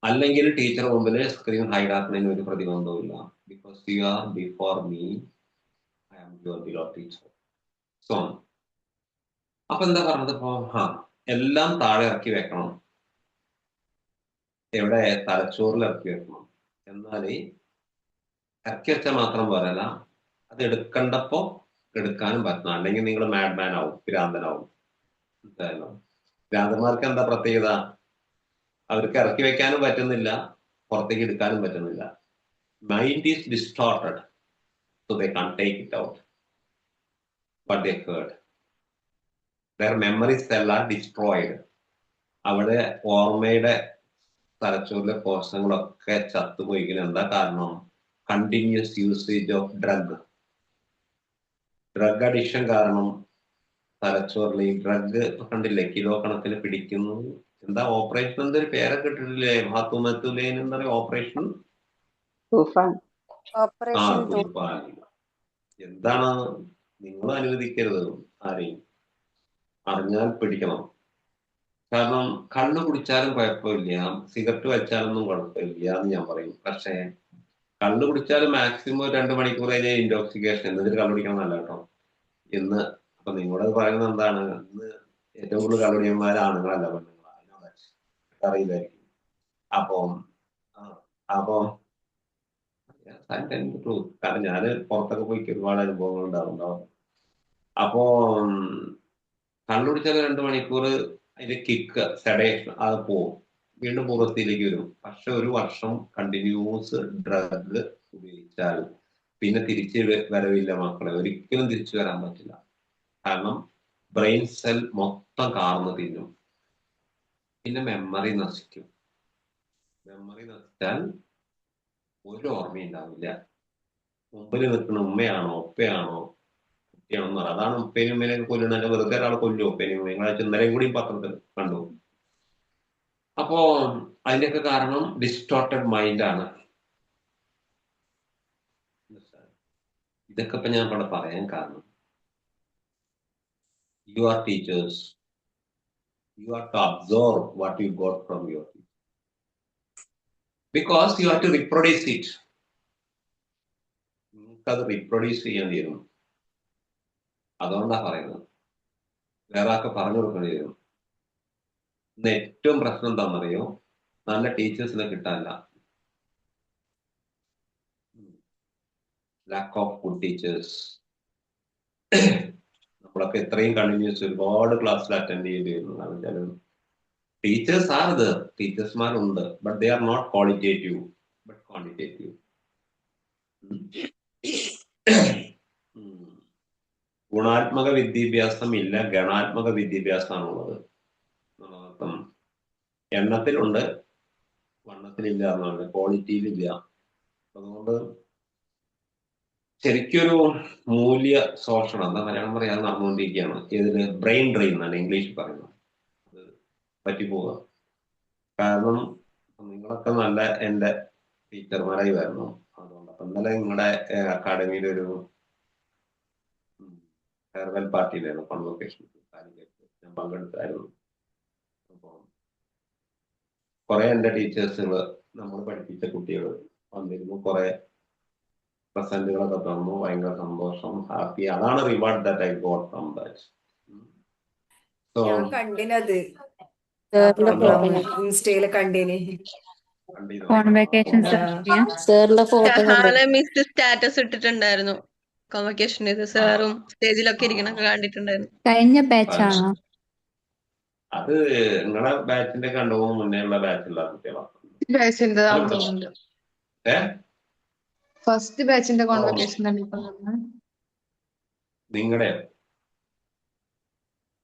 അല്ലെങ്കിൽ ടീച്ചർ മുമ്പിൽ സ്ക്രീൻ ഹൈഡ് ആക്കുന്നതിന് ഒരു പ്രതിബന്ധവുമില്ല. Because you are before me, I am your beloved teacher. So അപ്പൊ എന്താ പറഞ്ഞത്? ഇപ്പൊ എല്ലാം താഴെ ഇറക്കി വെക്കണം. എവിടെ? തലച്ചോറിൽ ഇറക്കി വെക്കണം. എന്നാല് ഇറക്കി വെച്ചാൽ മാത്രം പോരല്ല, അത് എടുക്കണ്ടപ്പോ എടുക്കാനും പറ്റണം. അല്ലെങ്കിൽ നിങ്ങൾ മാഡ്മാൻ ആവും, ഭ്രാന്തനാവും. എന്തായാലും ഭ്രാന്തന്മാർക്ക് എന്താ പ്രത്യേകത? അവർക്ക് ഇറക്കി വെക്കാനും പറ്റുന്നില്ല, പുറത്തേക്ക് എടുക്കാനും പറ്റുന്നില്ല. Mind is distorted, so they can take it out what they heard. Their memories are destroyed. അവിടെ ഓർമ്മയുടെ തലച്ചോറിലെ കോശങ്ങളൊക്കെ ചത്തുപോയിക്കണം. എന്താ കാരണം? Continuous usage of drug addiction കാരണം തലച്ചോറിൽ ഈ ഡ്രഗ് കണ്ടില്ലേ, കിലോ കണക്കിന് പിടിക്കുന്നു. എന്താ ഓപ്പറേഷൻ? എന്തൊരു പേരൊക്കെ ഇട്ടിട്ടില്ലേ? ഭാത്തുമത്തുലേൻ എന്താ പറയുക? ഓപ്പറേഷൻ തൂഫാൻ. എന്താണ്? നിങ്ങൾ അനുവദിക്കരുത് ആരെയും. അറിഞ്ഞാൽ പിടിക്കണം. കാരണം കള്ള് കുടിച്ചാലും കുഴപ്പമില്ല, സിഗരറ്റ് വലിച്ചാലൊന്നും കുഴപ്പമില്ല എന്ന് ഞാൻ പറയും. പക്ഷേ കള്ള് കുടിച്ചാലും മാക്സിമം 2 മണിക്കൂർ കഴിഞ്ഞ ഇൻടോക്സിക്കേഷൻ, എന്നിട്ട് കള്ളു കുടിക്കണം നല്ല കേട്ടോ എന്ന്. അപ്പൊ നിങ്ങളത് പറയുന്നത് എന്താണ്? ഇന്ന് ഏറ്റവും കൂടുതൽ കള്ളുടിയന്മാർ ആണുങ്ങളല്ല, പെണ്ണുങ്ങളാണ്. അറിയില്ലായിരിക്കും. അപ്പം കാരണം ഞാന് പുറത്തൊക്കെ പോയി ഒരുപാട് അനുഭവങ്ങൾ ഉണ്ടാവുണ്ടാവും. അപ്പോ കള്ളുടിച്ചാൽ 2 മണിക്കൂർ അതിന്റെ കിക്ക്, സെഡേഷൻ, അത് പോവും, വീണ്ടും പൂർവ്വസ്ഥയിലേക്ക് വരും. പക്ഷെ 1 വർഷം കണ്ടിന്യൂസ് ഡ്രഗ് ഉപയോഗിച്ചാൽ പിന്നെ തിരിച്ച് വരവില്ല മക്കളെ. ഒരിക്കലും തിരിച്ചു വരാൻ പറ്റില്ല. കാരണം ബ്രെയിൻ സെൽ മൊത്തം കാർന്ന് തിന്നും. പിന്നെ മെമ്മറി നശിക്കും. മെമ്മറി നശിച്ചാൽ ഒരു ഓർമ്മയുണ്ടാവില്ല. മുമ്പിൽ നിൽക്കുന്ന ഉമ്മയാണോ ഉപ്പയാണോ കുട്ടിയാണോ അതാണ്. ഉപ്പേനും ഉമ്മേനെയൊക്കെ കൊല്ലുന്നതിന്റെ വെറുതെ ഒരാൾ കൊല്ലും. ഉപ്പേനും ഉമ്മയും ഇന്നലെയും കൂടി പത്രത്തിൽ കണ്ടു. അപ്പോ അതിന്റെയൊക്കെ കാരണം ഡിസ്റ്റോർട്ടഡ് മൈൻഡാണ്. ഇതൊക്കെ ഇപ്പൊ ഞാൻ ഇവിടെ പറയാൻ കാരണം, U are teachers, you have to absorb what you got from your teacher, because you have to reproduce it. നിങ്ങൾക്കത് റീപ്രൊഡ്യൂസ് ചെയ്യേണ്ടി വരും. അതുകൊണ്ടാണ് പറയുന്നത്, വേറെ ആൾക്ക് പറഞ്ഞു കൊടുക്കേണ്ടി വരും. ഇന്ന് ഏറ്റവും പ്രശ്നം എന്താണെന്നറിയോ? നല്ല ടീച്ചേഴ്സിനെ കിട്ടാനില്ല. Lack of good teachers. നമ്മളൊക്കെ ഇത്രയും കണ്ടിന്യൂസ് ഒരുപാട് ക്ലാസ്സിൽ അറ്റൻഡ് ചെയ്ത് വരുന്നതാണ്. ടീച്ചേഴ്സ് ആർ ദർ, ടീച്ചേഴ്സ്മാരുണ്ട്, but they are not qualitative but quantitative. ഗുണാത്മക വിദ്യാഭ്യാസം ഇല്ല, ഗണാത്മക വിദ്യാഭ്യാസമാണുള്ളത്. അപ്പം എണ്ണത്തിലുണ്ട്, വണ്ണത്തിലില്ല എന്നാണ്, ക്വാളിറ്റിയിലില്ല. അതുകൊണ്ട് ശരിക്കൊരു മൂല്യ ശോഷണം, എന്താ മലയാളം പറയാതെ നടന്നുകൊണ്ടിരിക്കുകയാണ്. ഇതിന് ബ്രെയിൻ ഡ്രെയിൻ എന്നാണ് ഇംഗ്ലീഷിൽ പറയുന്നത്. അത് പറ്റിപ്പോവുക. കാരണം നിങ്ങളൊക്കെ നല്ല എൻ്റെ ടീച്ചർമാരായി വരണം. അതുകൊണ്ട് അപ്പം ഇന്നലെ നിങ്ങളുടെ അക്കാഡമിയിലൊരു ഫെയർവെൽ പാർട്ടിയിലായിരുന്നു, കോൺവൊക്കേഷൻ ഞാൻ പങ്കെടുത്തായിരുന്നു. അപ്പോൾ കുറെ എൻ്റെ ടീച്ചേഴ്സുകൾ, നമ്മൾ പഠിപ്പിച്ച കുട്ടികൾ വന്നിരുന്നു. കുറെ പ്രസന്റുകളൊക്കെ തന്നു. ഭയങ്കര സന്തോഷം, ഹാപ്പി. അതാണ് reward that I got from that. So ഞാൻ കണ്ടിനത് സാറിന്റെ പ്രോഗ്രാം ഫോട്ടോ ഇൻസ്റ്റയില് കണ്ടിന്. കോൺവെക്കേഷൻ സാറിന്റെ ഫോട്ടോ ഷഹാല മിസ് സ്റ്റാറ്റസ് ഇട്ടിട്ടുണ്ടായിരുന്നു. കോൺവെക്കേഷൻ ഇത് സാറും സ്റ്റേജിലൊക്കെ ഇരിക്കണൊക്കെ കണ്ടിട്ടുണ്ടായിരുന്നു. കഴിഞ്ഞ ബാച്ചാണോ? അത് നിങ്ങളുടെ ബാച്ചിന്റെ കണ്ടുപോകും മുന്നേ ഉള്ള ബാച്ചുള്ള കുട്ടികളാണ്. ബാച്ചിന്റെ തോന്നുന്നുണ്ട്. ഫസ്റ്റ് ബാച്ചിന്റെ കോൺവെക്കേഷൻ നിങ്ങളുടെ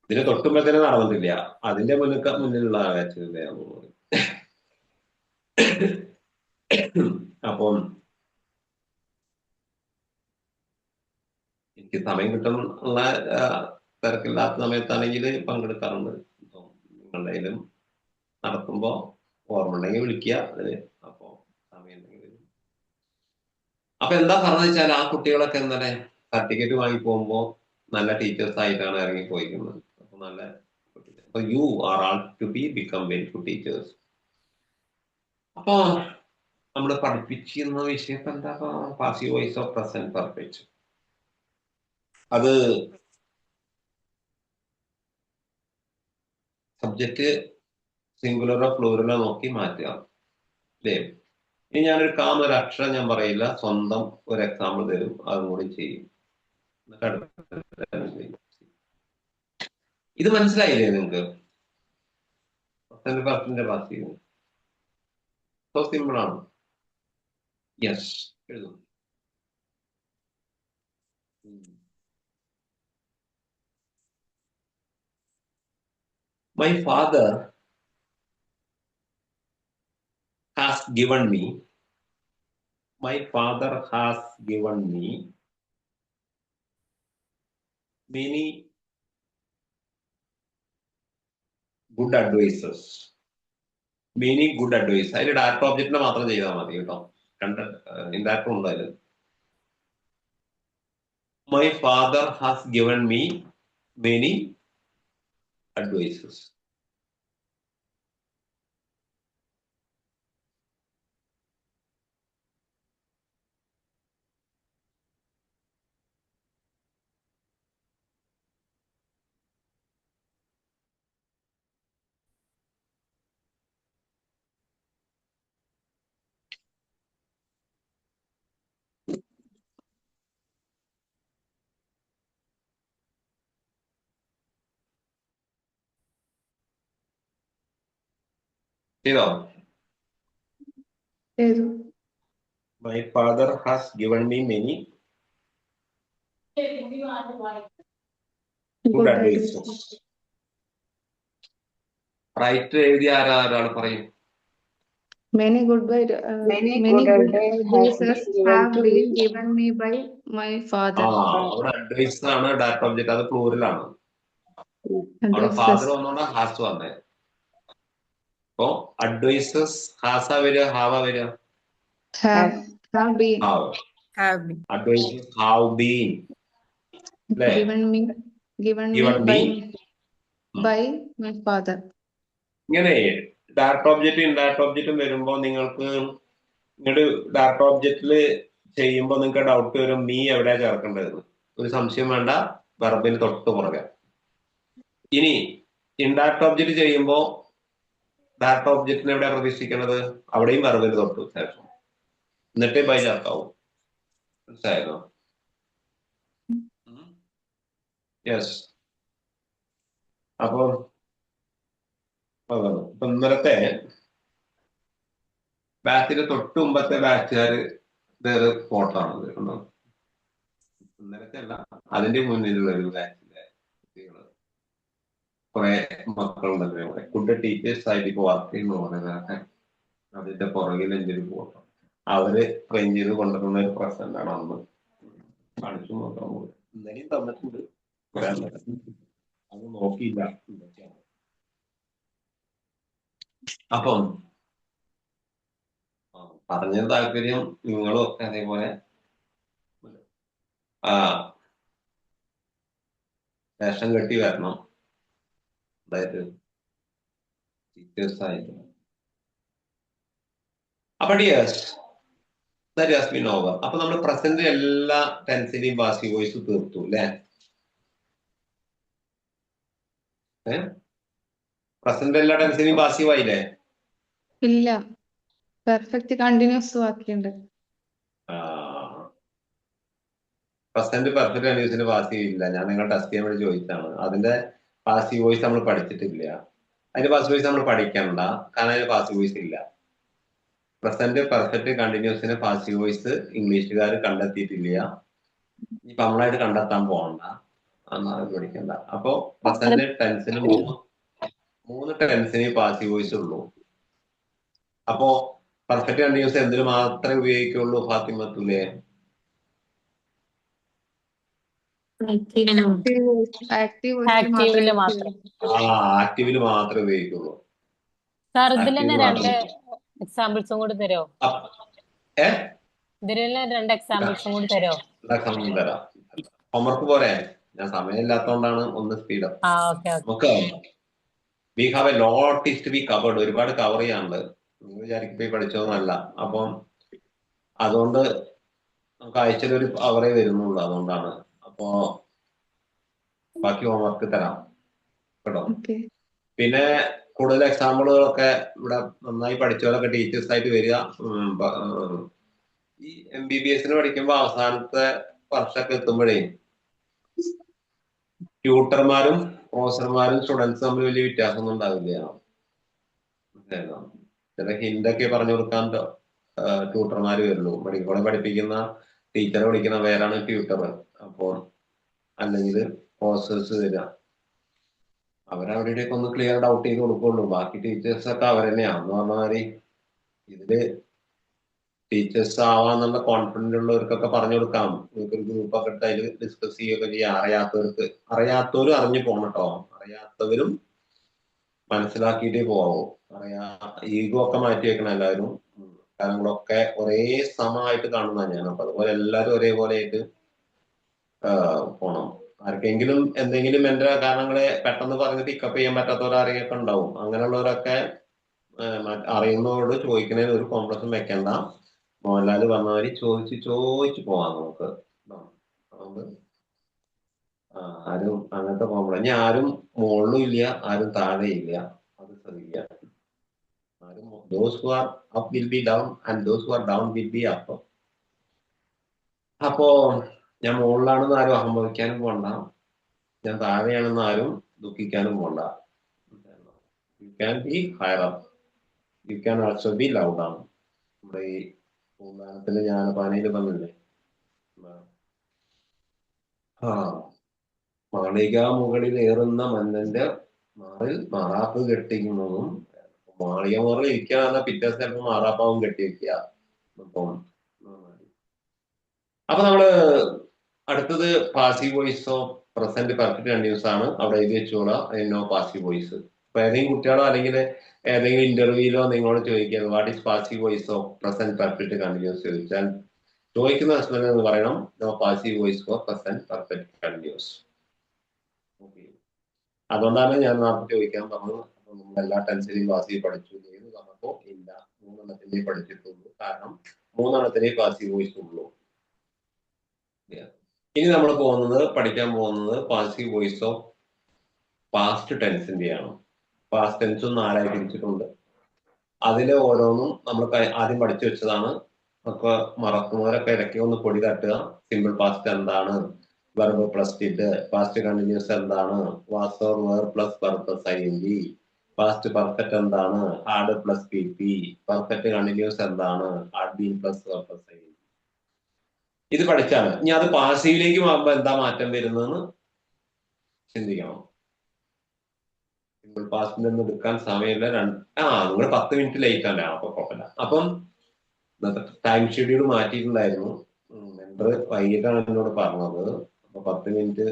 ഇതിന് തൊട്ടുമ്പത്തിന് നടന്നിട്ടില്ല, അതിന്റെ മുന്നിലുള്ള ബാച്ചിന്റെ. അപ്പം എനിക്ക് സമയം കിട്ടുന്ന തിരക്കില്ലാത്ത സമയത്താണെങ്കിൽ പങ്കെടുക്കാറുണ്ട്. നിങ്ങളുടെയിലും നടത്തുമ്പോ ഓർമ്മ ഉണ്ടെങ്കിൽ വിളിക്കുക അതിന്. അപ്പോ സമയം ഉണ്ടെങ്കിൽ. അപ്പൊ എന്താ പറഞ്ഞു വെച്ചാൽ, ആ കുട്ടികളൊക്കെ ഇന്നലെ സർട്ടിഫിക്കറ്റ് വാങ്ങി പോകുമ്പോ നല്ല ടീച്ചേഴ്സ് ആയിട്ടാണ് ഇറങ്ങി പോയിരിക്കുന്നത്. അപ്പൊ നല്ല you are all to be become very good teachers. അപ്പൊ നമ്മൾ പഠിപ്പിച്ചിരുന്ന വിഷയം ഇപ്പൊ എന്താ, passive voice of present perfect. അത് സബ്ജക്റ്റ് സിംഗുലറോ ഫ്ലൂറലോ നോക്കി മാറ്റുക അല്ലേ. ഇനി ഞാനൊരു ഒരു അക്ഷരം ഞാൻ പറയില്ല, സ്വന്തം ഒരു എക്സാമ്പിൾ തരും, അതും കൂടി ചെയ്യും. ഇത് മനസ്സിലായില്ലേ നിങ്ങൾക്ക്? പെർസെന്റ് പാസ് ചെയ്യുന്നത് സോ സിമ്പിൾ ആണ്. യെസ്, എഴുതും. My father has given me, my father has given me many good advices. Many good advice. അതിൽ ഡയറക്റ്റ് ഓബ്ജക്റ്റിനെ മാത്രം ചെയ്താൽ മതി കേട്ടോ. ഇൻഡയറക്റ്റ് ഉണ്ട് അതിൽ. My father has given me many advices. ചെയ്തോ? My father has given me many good advices. Right എഴുതിയ ഒരാൾ പറയും. Many good advices have been given me by my father. അവിടെ അഡ്വൈസ് ആണ് ഡയറക്റ്റ് ഒബ്ജക്റ്റ്, അത് പ്ലൂറലാണ്. അവിടെ Advices ഫാദർ വന്നോണ്ടാ ഹാസ് വന്നേ. അപ്പൊ അഡ്വൈസസ് ഹാസ വരിക, ഹാവ വരിക, have been have. Advices have been അല്ലേ? given me Given by me. my father. ഇങ്ങനെ ഡയറക്റ്റ് ഒബ്ജക്റ്റ് ഇൻഡയറക്റ്റ് ഒബ്ജക്റ്റും വരുമ്പോ നിങ്ങൾക്ക് ഇങ്ങോട്ട് ഡയറക്റ്റ് ഒബ്ജക്റ്റില് ചെയ്യുമ്പോൾ നിങ്ങൾക്ക് ഡൗട്ട് വരും, മീ എവിടെയാ ചേർക്കേണ്ടത്. ഒരു സംശയം വേണ്ട, വെർബിന് തൊട്ട് പുറകെ. ഇനി ഇൻഡയറക്റ്റ് ഒബ്ജക്റ്റ് ചെയ്യുമ്പോൾ ഡയറക്റ്റ് ഒബ്ജക്റ്റിനെ എവിടെയാ പ്രതീക്ഷിക്കുന്നത്, അവിടെയും വെർബിന് തൊട്ട് ശേഷം, എന്നിട്ടേ ബൈ ചേർക്കാവൂ. മനസ്സിലായോ? യെസ്. അപ്പൊ അതാണ് ഇപ്പൊ ഇന്നലത്തെ ബാച്ചിന്റെ തൊട്ട് മുമ്പത്തെ ബാച്ചുകാര് വേറെ ഫോട്ടോ ആണ് കണ്ടോ. ഇന്നലത്തെ അല്ല, അതിന്റെ മുന്നിലുള്ള ഒരു ബാച്ചിലെ കുട്ടികള് കുറെ മക്കളുണ്ടല്ലോ ഇവിടെ കുട്ടി ടീച്ചേഴ്സ് ആയിട്ട് ഇപ്പൊ വർക്ക് ചെയ്യുന്ന പറയുന്നതൊക്കെ. അതിന്റെ പുറകിൽ എന്റെ ഒരു ഫോട്ടോ അവര് ട്രെയിൻ ചെയ്ത് കൊണ്ടുവരുന്ന ഒരു പ്രസന്റ് ആണ്. അന്ന് കാണിച്ചു നോക്കാൻ പോകും. ഇന്നലെയും തന്നിട്ടുണ്ട്, അത് നോക്കിയില്ല. അപ്പം പറഞ്ഞ താല്പര്യം നിങ്ങളും ഒക്കെ അതേപോലെ വേഷം കെട്ടി വരണം, അതായത് ടീച്ചേഴ്സ് ആയിട്ട്. അപ്പൊ dears, that has been over. അപ്പൊ നമ്മൾ പ്രസന്റ് എല്ലാ ടെൻസിന്റെയും പാസീവ് വോയിസ് തീർത്തു അല്ലേ? പ്രസന്റ് എല്ലാ ടെൻസിന്റെയും പാസീവ് ആയില്ലേ? ഇല്ല, പെർഫെക്റ്റ് കണ്ടിന്യൂസ് ബാക്കിയുണ്ട്. പ്രസന്റ് പെർഫെക്റ്റ് കണ്ടിന്യൂസിന്റെ പാസീവ് ഇല്ല. ഞാൻ നിങ്ങൾ ടെസ്റ്റ് ചെയ്യാൻ വേണ്ടി ചോദിച്ചാണ്. അതിന്റെ പാസീവ് വോയിസ് നമ്മൾ പഠിച്ചിട്ടില്ല. അതിന്റെ പാസീവ് വോയിസ് നമ്മൾ പഠിക്കണ്ട, കാരണം അതിന്റെ പാസീവ് വോയിസ് ഇല്ല. പ്രസന്റ് പെർഫെക്റ്റ് കണ്ടിന്യൂസിന്റെ പാസീവ് വോയിസ് ഇംഗ്ലീഷുകാർ കണ്ടെത്തിയിട്ടില്ല. ഇപ്പൊ നമ്മളായിട്ട് കണ്ടെത്താൻ പോകണ്ട, എന്നാലും പഠിക്കണ്ട. അപ്പൊ പ്രസന്റ് ടെൻസിന് മൂന്ന് ടെൻസിന് പാസീവ് വോയിസ് ഉള്ളൂ. അപ്പോ പെർഫെക്റ്റ് കണ്ടിന്യൂസ് എന്തിനു മാത്രമേ ഉപയോഗിക്കുള്ളൂ ഫാത്തിമത്തുല്ലേ? ആക്റ്റീവില് മാത്രം. ആക്റ്റീവില് മാത്രമേ ഉപയോഗിക്കുള്ളൂ. സാർ ഇതിൽ തന്നെ രണ്ട് എക്സാമ്പിൾസും കൂടി തരുമോ? ഇതിൽ തന്നെ രണ്ട് എക്സാമ്പിൾസും കൂടി തരുമോ? തരാം. ഹോംവർക്ക് പോരെ, ഞാൻ സമയമില്ലാത്തോണ്ടാണ് ഒന്ന് സ്പീഡ്. നമുക്ക് we have a lot is to be covered. ഒരുപാട് കവർ ചെയ്യാനുണ്ട്. നിങ്ങൾ വിചാരിക്കും പോയി പഠിച്ചോന്നല്ല. അപ്പം അതുകൊണ്ട് നമുക്ക് ആഴ്ചയിൽ ഒരു അവറേ വരുന്നുള്ളൂ. അതുകൊണ്ടാണ്. അപ്പോ ബാക്കി ഹോംവർക്ക് തരാം കേട്ടോ. പിന്നെ കൂടുതൽ എക്സാമ്പിളുകളൊക്കെ ഇവിടെ നന്നായി പഠിച്ചവരൊക്കെ ടീച്ചേഴ്സ് ആയിട്ട് വരിക. ഈ MBBS പഠിക്കുമ്പോ അവസാനത്തെ വർഷമൊക്കെ എത്തുമ്പോഴേ ട്യൂട്ടർമാരും പ്രൊഫസർമാരും സ്റ്റുഡൻസ് തമ്മിൽ വലിയ വ്യത്യാസമൊന്നും ഉണ്ടാവില്ല. ചില ഹിന്ദൊക്കെ പറഞ്ഞു കൊടുക്കാൻ ട്യൂട്ടർമാര് വരുള്ളൂ. മെഡിക്കൽ കോളേജ് പഠിപ്പിക്കുന്ന ടീച്ചറെ പഠിക്കുന്ന പേരാണ് ട്യൂട്ടർ. അപ്പോൾ അല്ലെങ്കിൽ പ്രൊഫസേഴ്സ് വരിക, അവരവിടെയൊക്കെ ഒന്ന് ക്ലിയർ ഡൗട്ട് ചെയ്ത് കൊടുക്കുള്ളൂ. ബാക്കി ടീച്ചേഴ്സ് ഒക്കെ അവരെന്നെയാന്ന് പറഞ്ഞ മാതിരി ഇതില് ടീച്ചേഴ്സ് ആവാന്നുള്ള കോൺഫിഡന്റ് ഉള്ളവർക്കൊക്കെ പറഞ്ഞു കൊടുക്കാം. നിങ്ങൾക്ക് ഒരു ഗ്രൂപ്പൊക്കെ ഇട്ട് അതിൽ ഡിസ്കസ് ചെയ്യുകയൊക്കെ ചെയ്യാം. അറിയാത്തവരും അറിഞ്ഞു പോകണം കേട്ടോ. അറിയാത്തവരും മനസ്സിലാക്കിയിട്ടേ പോവൂ. ഈഗോ ഒക്കെ മാറ്റി വെക്കണം എല്ലാവരും. കാര്യങ്ങളൊക്കെ ഒരേ സമമായിട്ട് കാണുന്ന ഞാൻ. അപ്പൊ അതുപോലെ എല്ലാവരും ഒരേപോലെ ആയിട്ട് പോണം. ആർക്കെങ്കിലും എന്തെങ്കിലും എന്റെ കാരണങ്ങളെ പെട്ടെന്ന് പറഞ്ഞ് പിക്കപ്പ് ചെയ്യാൻ പറ്റാത്തവരാരെയൊക്കെ ഉണ്ടാവും. അങ്ങനെയുള്ളവരൊക്കെ അറിയുന്നവരോട് ചോദിക്കുന്നതിന് ഒരു കോംപ്ലക്സും വെക്കണ്ട. മോഹൻലാല് പറഞ്ഞ മാതിരി ചോദിച്ചു പോവാം നമുക്ക്. അതുകൊണ്ട് ആരും അങ്ങനത്തെ കോംപ്ലക്സ്, ഇനി ആരും മുകളിലും ഇല്ല, ആരും താഴെ ഇല്ല. അത് ശ്രദ്ധിക്കുക. ആരും those who are up will be down and those who are down will be up. അപ്പോ ഞാൻ മുകളിലാണെന്ന് ആരും അഹംഭവിക്കാനും പോണ്ട, ഞാൻ താഴെയാണെന്ന് ആരും ദുഃഖിക്കാനും പോണ്ട. You can be higher up, you can also be love down. നമ്മുടെ ഈ പൂന്താനത്തില് ജ്ഞാനപാനയില് പറഞ്ഞില്ലേ, മാളിക മുകളിൽ ഏറുന്ന മന്നന്റെ മാറിൽ മാറാപ്പ് കെട്ടിക്കുന്നതും മാളിക മോറിൽ ഇരിക്കാന്ന പിറ്റേ സ്ഥലത്ത് മാറാപ്പാവും കെട്ടി വെക്കുക. അപ്പം അപ്പൊ നമ്മള് അടുത്തത് പാസീവ് വോയിസോ പ്രസന്റ് പെർഫെക്റ്റ് കണ്ടിന്യൂസ് ആണ്. അവിടെ എഴുതി വെച്ചോളാം നോ പാസീവ് വോയിസ്. ഇപ്പൊ ഏതെങ്കിലും കുട്ടികളോ അല്ലെങ്കിൽ ഏതെങ്കിലും ഇന്റർവ്യൂയിലോ നിങ്ങളോട് ചോദിക്കുക വാട്ട് ഈസ് പാസീവ് വോയിസോ പ്രസന്റ് പെർഫെക്റ്റ് കണ്ടിന്യൂസ് ചോദിച്ചാൽ ചോദിക്കുന്ന ഹസ്ബൻഡ് എന്ന് പറയണം no passive voice for present perfect continuous. അതുകൊണ്ടാണ് ഞാൻ നേരത്തെ ചോദിക്കാൻ പറഞ്ഞത്. നമ്മൾ എല്ലാ ടെൻസിനെയും പാസീവ് പഠിച്ചു എന്ന് പറഞ്ഞപ്പോ ഇല്ല, 3 എണ്ണത്തിനെ പഠിച്ചിട്ടുള്ളൂ. കാരണം 3 എണ്ണത്തിനെ പാസീവ് വോയിസ് ഉള്ളൂ. ഇനി നമ്മൾ പഠിക്കാൻ പോകുന്നത് പാസീവ് വോയിസ് ഓഫ് പാസ്റ്റ് ടെൻസിന്റെയാണ്. പാസ്റ്റ് ടെൻസും 4ആയി തിരിച്ചിട്ടുണ്ട്. അതിലെ ഓരോന്നും നമ്മൾ ആദ്യം പഠിച്ചു വെച്ചതാണ്. ഒക്കെ മറക്കുന്നവരൊക്കെ ഇടയ്ക്ക് ഒന്ന് പൊടി തട്ടുക. സിമ്പിൾ പാസ്റ്റ് എന്താണ്, verb plus did, past continuous എന്താണ്, was or were plus verb plus ing, past perfect എന്താണ്, had plus PP, perfect continuous എന്താണ്, had been plus verb plus ing. ഇത് പഠിച്ചാണ്. ഇനി അത് പാസീവിലേക്ക് മാറുമ്പോ എന്താ മാറ്റം വരുന്നതെന്ന് ചിന്തിക്കണം. സിമ്പിൾ പാസ്റ്റിൽ നിന്ന് എടുക്കാൻ സമയമില്ല. നിങ്ങൾ 10 മിനിറ്റ് ലേറ്റ് അല്ല, അപ്പൊ കുഴപ്പമില്ല. അപ്പം ടൈം ഷെഡ്യൂൾ മാറ്റിയിട്ടുണ്ടായിരുന്നു. മെമ്പർ വൈകിട്ടാണ് എന്നോട് പറഞ്ഞത്. അപ്പൊ 10 മിനിറ്റ്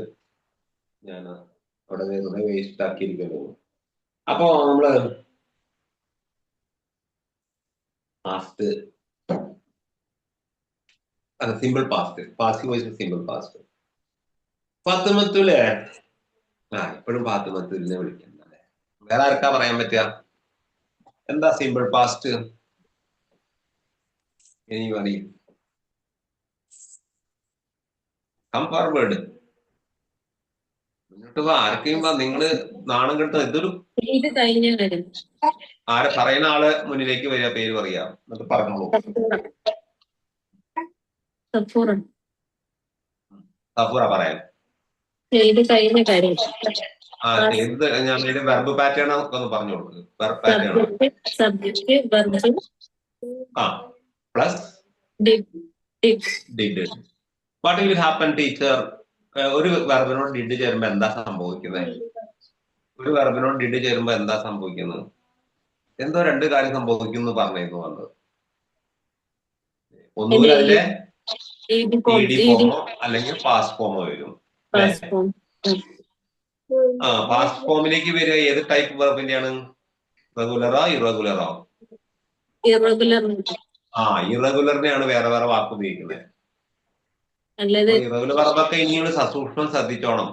ഞാൻ അവിടെ വെറുതെ വേസ്റ്റ് ആക്കിയിരിക്കുന്നു. അപ്പൊ നമ്മള് past simple past, passive voice simple past. ഫാത്തിമത്തുല്ലേ, ഇപ്പോഴും ഫാത്തിമത്തുലിനെ വിളിക്കുന്നല്ലേ. വേറെ ആർക്കാ പറയാൻ പറ്റുക? എന്താ simple past? Anybody? Come forward. മുന്നോട്ട് വാ. ആർക്കെയും നിങ്ങള് നാണം കെട്ടും. ഇതൊരു ആരെ പറയുന്ന ആള് മുന്നിലേക്ക് വരിക, പേര് പറയാ, എന്നിട്ട് പറഞ്ഞോളൂ. സഫൂറ പറയാൻ. ഞാൻ വെർബ് പാറ്റേൺ ഒന്ന് പറഞ്ഞു കൊടുക്ക്. Verb pattern plus did. What will happen teacher? ഒരു വെർബിനോട് ഡിഡ് ചേരുമ്പോ എന്താ സംഭവിക്കുന്നത്? ഒരു വെർബിനോട് ഡിഡ് ചേരുമ്പോ എന്താ സംഭവിക്കുന്നത്? എന്തോ 2 കാര്യം സംഭവിക്കുന്നു പറഞ്ഞിരുന്നു വന്നത്. ഒന്നുകിൽ അതിലെ ഫോമോ അല്ലെങ്കിൽ പാസ്റ്റ് ഫോമോ വരും. പാസ്റ്റ് ഫോമിലേക്ക് വരിക ഏത് ടൈപ്പ് വെർബിന്റെയാണ്? റെഗുലറോ ഇറഗുലറോ? ഇറഗുലറിനെയാണ് വേറെ വേറെ വാക്ക് ഉപയോഗിക്കുന്നത്. ഇറഗുലർ വെർബൊക്കെ ഇനിയുള്ള സസൂക്ഷ്മം ശ്രദ്ധിച്ചോണം.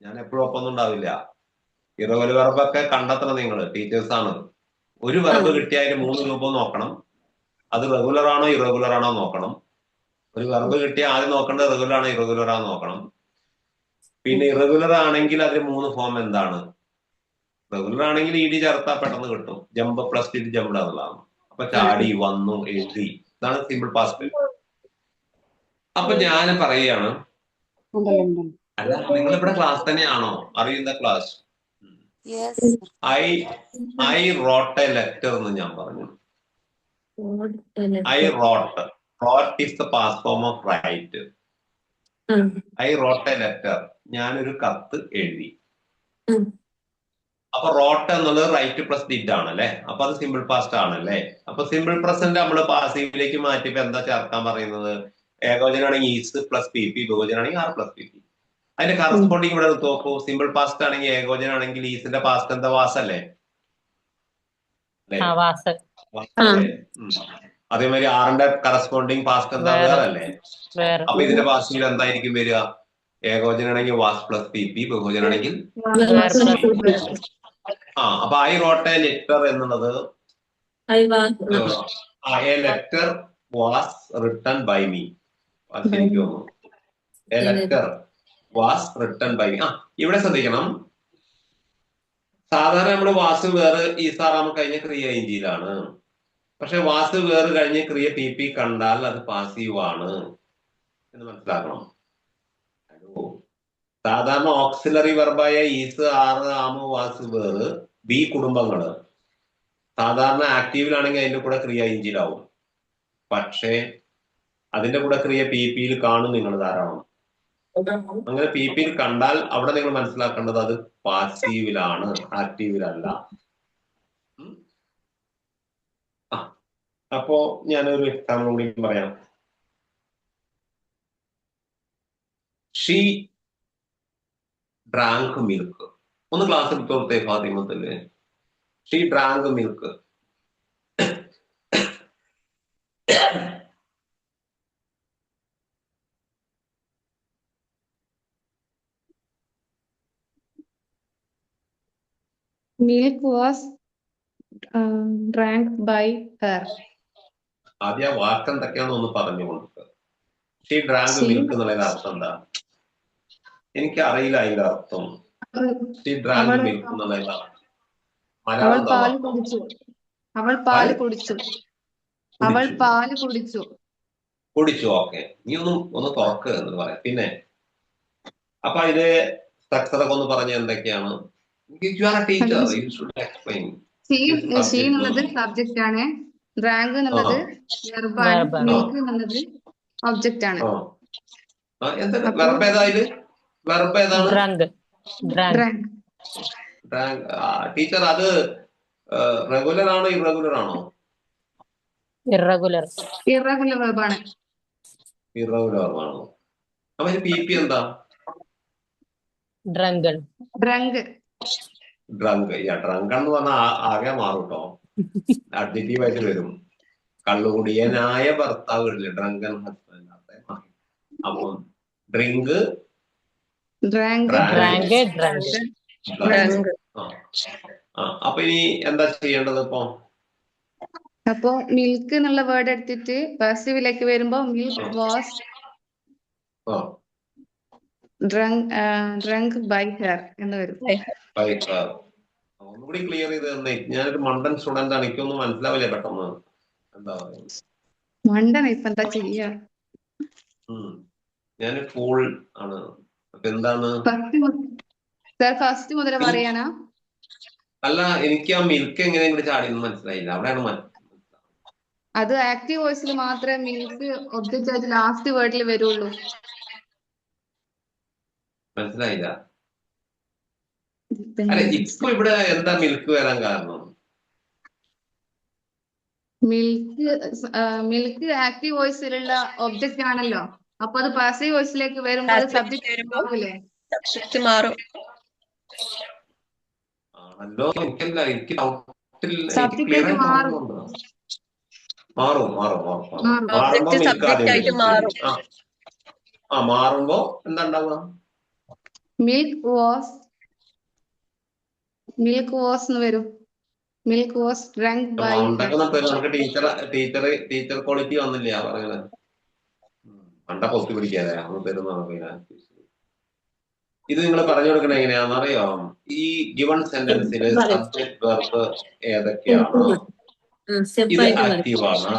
ഞാൻ എപ്പോഴും ഒപ്പൊന്നും ഉണ്ടാവില്ല. ഇറഗുലർ വെർബൊക്കെ കണ്ടെത്തണം. നിങ്ങൾ ടീച്ചേഴ്സാണ്. ഒരു വെർബ് കിട്ടിയാൽ 3 രൂപം നോക്കണം. അത് റെഗുലർ ആണോ ഇറഗുലർ ആണോ നോക്കണം. ഒരു വെർബ് കിട്ടിയാൽ ആദ്യം നോക്കേണ്ടത് റെഗുലർ ആണോ ഇറഗുലർ ആണോ നോക്കണം. പിന്നെ ഇറഗുലർ ആണെങ്കിൽ അതിൽ 3 ഫോം എന്താണ്? റെഗുലർ ആണെങ്കിൽ ഇഡി ചേർത്താൽ പെട്ടെന്ന് കിട്ടും. ജമ്പ് പ്ലസ് ഡിഡ് ജമ്പ് എന്നുള്ളതാണ്. അപ്പൊ ചാടി, വന്നു, എഴുതി, ഇതാണ് സിമ്പിൾ പാസ്റ്റ്. അപ്പൊ ഞാൻ പറയുകയാണ്, അല്ല നിങ്ങൾ ഇവിടെ ക്ലാസ് തന്നെയാണോ? അറിയുന്ന class? I wrote a letter എന്ന് ഞാൻ പറഞ്ഞു. I wrote is the past form of write. I wrote a letter, ഞാനൊരു കത്ത് എഴുതി. അപ്പൊ റോട്ട് എന്നുള്ളത് റൈറ്റ് പ്ലസ് ഡിഡ് ആണല്ലേ. അപ്പൊ അത് സിമ്പിൾ പാസ്റ്റ് ആണല്ലേ. അപ്പൊ സിമ്പിൾ പ്രസന്റ് നമ്മൾ പാസീവിലേക്ക് മാറ്റിയപ്പോ എന്താ ചേർക്കാൻ പറയുന്നത്? ഏകവചനാണെങ്കിൽ ഈസ് പ്ലസ് PP, ബഹുവചനാണെങ്കിൽ ആർ പ്ലസ് PP. അതിന്റെ കറസ്പോണ്ടിങ് ഇവിടെ നോക്കൂ. സിമ്പിൾ പാസ്റ്റ് ആണെങ്കിൽ ഏകവചനാണെങ്കിൽ ഈസിന്റെ പാസ്റ്റ് എന്താ? വാസല്ലേ. അതേമാതിരി ആറിന്റെ കറസ്പോണ്ടിങ് പാസ്റ്റ് എന്താ? വേറല്ലേ. അപ്പൊ ഇതിന്റെ പാസ്റ്റിൽ എന്തായിരിക്കും വരിക? ഏകവചനാണെങ്കിൽ വാസ് പ്ലസ് PP, ബഹുവചനാണെങ്കിൽ അപ്പൊ ഐ റോട്ട് എ ലെറ്റർ എന്നുള്ളത് a letter was written by me. ശരിക്കും തോന്നുന്നു a letter was written by me. ഇവിടെ ശ്രദ്ധിക്കണം. സാധാരണ നമ്മൾ വാസ് വേറെ ഈസാറാമ കഴിഞ്ഞ ക്രിയ ഇഞ്ചിയിലാണ്. പക്ഷെ വാസ് വേറെ കഴിഞ്ഞ ക്രിയ PP കണ്ടാൽ അത് പാസീവ് ആണ് എന്ന് മനസ്സിലാക്കണം. സാധാരണ ഓക്സിലറി വെർബായ ഈസ്, ആറ്, ആമ്, വാസ്, വേറ്, ബി കുടുംബങ്ങള് സാധാരണ ആക്റ്റീവിലാണെങ്കിൽ അതിന്റെ കൂടെ ക്രിയ ഇഞ്ചിയിലാവും. പക്ഷേ അതിന്റെ കൂടെ ക്രിയ PP കാണും നിങ്ങൾ ധാരാളം. അങ്ങനെ PP കണ്ടാൽ അവിടെ നിങ്ങൾ മനസ്സിലാക്കേണ്ടത് അത് പാസീവിലാണ്, ആക്റ്റീവിലല്ല. അപ്പോ ഞാനൊരു എക്സാമ്പിൾ കൂടി പറയാം. She drank milk. ഒന്ന് ക്ലാസ് എടുത്തോളത്തെ ഫാത്തിമത്തല്ലേ. She drank milk. Milk was drank by her. ആദ്യം ആ വാക്ക് എന്തൊക്കെയാണെന്ന് ഒന്ന് പറഞ്ഞു കൊടുക്കുക. ഷീ ഡ്രാങ്ക് She മിൽക്ക് എന്നുള്ളതിന്റെ അർത്ഥം എന്താ? എനിക്ക് അറിയില്ല അതിന്റെ അർത്ഥം. ഷീ ഡ്രാങ്ക് അവൾ മിൽക്ക് എന്നുള്ളതിന്റെ അർത്ഥം അവൾ മലയാളം എന്താ? പാല് കുടിച്ചു. അവൾ പാല് കുടിച്ചു. അവൾ പാല് കുടിച്ചു. കുടിച്ചു. ഓക്കെ, നീ ഒന്ന് തുറക്കുക എന്ന് പറയാം. പിന്നെ അപ്പൊ ഇത് സ്ട്രക്ചർ ഒക്കെ ഒന്ന് പറഞ്ഞ എന്തൊക്കെയാണ്? You are a teacher, you should explain. She എന്നുള്ളത് സബ്ജക്റ്റ് ആണ്. ഡ്രാങ്ക് എന്നുള്ളത് വെർബാണ്. Verb ആണ്. മിൽക്ക് എന്നുള്ളത് ഒബ്ജക്റ്റ് ആണ്. എന്താണ് വെർബ് ഏതായത്? വെർബ് ഏതാണ്? Drunk. ഡ്രാങ്ക്. ടീച്ചർ അത് റെഗുലർ ആണോ ഇറഗുലർ ആണോ? Irregular. ഇറഗുലർ വെർബാണ്. ഇറഗുലർ ആണോ? അപ്പൊ PP എന്താ? Drunken. ഡ്രങ്ക്. ഡ്രങ്ക്. ഡ്രങ്ക് എന്ന് പറഞ്ഞാൽ ആകെ മാറും കേട്ടോ. അഡ്ജക്റ്റീവ് ആയിട്ട് വരും. കള്ളുകുടിയനായ ഭർത്താവ് ഇല്ലേ, ഡ്രങ്കൻ ഹസ്ബൻഡ്. അപ്പൊ ഡ്രിങ്ക്, ഡ്രാങ്ക്. Drunk. അപ്പൊ ഇനി എന്താ ചെയ്യേണ്ടത് ഇപ്പൊ? അപ്പൊ മിൽക്ക് എന്നുള്ള വേർഡ് എടുത്തിട്ട് പാസീവിലേക്ക് വരുമ്പോ milk was drunk by her എന്ന് വരും. ഒന്നുകൂടി ക്ലിയർ ചെയ്ത് തന്നെ. ഞാനൊരു മണ്ടൻ സ്റ്റുഡന്റ് ആണ്, എനിക്കൊന്നും മനസ്സിലാവില്ല പെട്ടെന്ന്. എന്താ പറയുക, മണ്ടന ഇപ്പൊ എന്താ ചെയ്യാ? ഞാൻ ഫൂൾ ആണ്. അപ്പൊ എന്താണ്? ഫസ്റ്റ് മുതൽ പറയാനാ? അല്ല, എനിക്ക് ആ മിൽക്ക് എങ്ങനെയെങ്കിലും ചാടിയെന്ന് മനസ്സിലായില്ല. അവിടെയാണ് അത് ആക്റ്റീവ് വോയിസിൽ മാത്രമേ മിൽക്ക് ഒബ്ജക്റ്റ് ആയിട്ട് ലാസ്റ്റ് വേർഡിൽ വരുള്ളൂ. മനസ്സിലായില്ല. അല്ല, ഇപ്പൊ ഇവിടെ എന്താ മിൽക്ക് വരാൻ കാരണം? മിൽക്ക് ആക്റ്റീവ് വോയിസിലുള്ള ഒബ്ജക്റ്റ് ആണല്ലോ. അപ്പൊ അത് പാസീവ് വോയിസിലേക്ക് വരുമ്പോൾ അത് സബ്ജക്റ്റ് ആവൂലേ? സബ്ജക്റ്റ് മാറും. ആണല്ലോ, എനിക്കല്ല, എനിക്ക് സബ്ജക്റ്റ് ആയിട്ട് മാറും. മാറും. ഒബ്ജക്റ്റ് സബ്ജക്റ്റ് ആയിട്ട് മാറും. മാറുമ്പോ എന്താ ഉണ്ടാവുക? മിൽക്ക് വാസ് എന്ന് വരും. Milk was drunk by. നമുക്ക് ടീച്ചർ ക്വാളിറ്റി വന്നില്ല പറയുന്നത്. പണ്ട പൊത്തി പിടിക്കാതെ അന്ന് തരുന്ന. ഇത് നിങ്ങൾ പറഞ്ഞു കൊടുക്കണ എങ്ങനെയാണെന്നറിയോ? ഈ ഗിവൺ സെന്റൻസിൽ സബ്ജക്ട് വെർബ് ഏതൊക്കെയാണ്? ഇത് ആക്റ്റീവാണ്,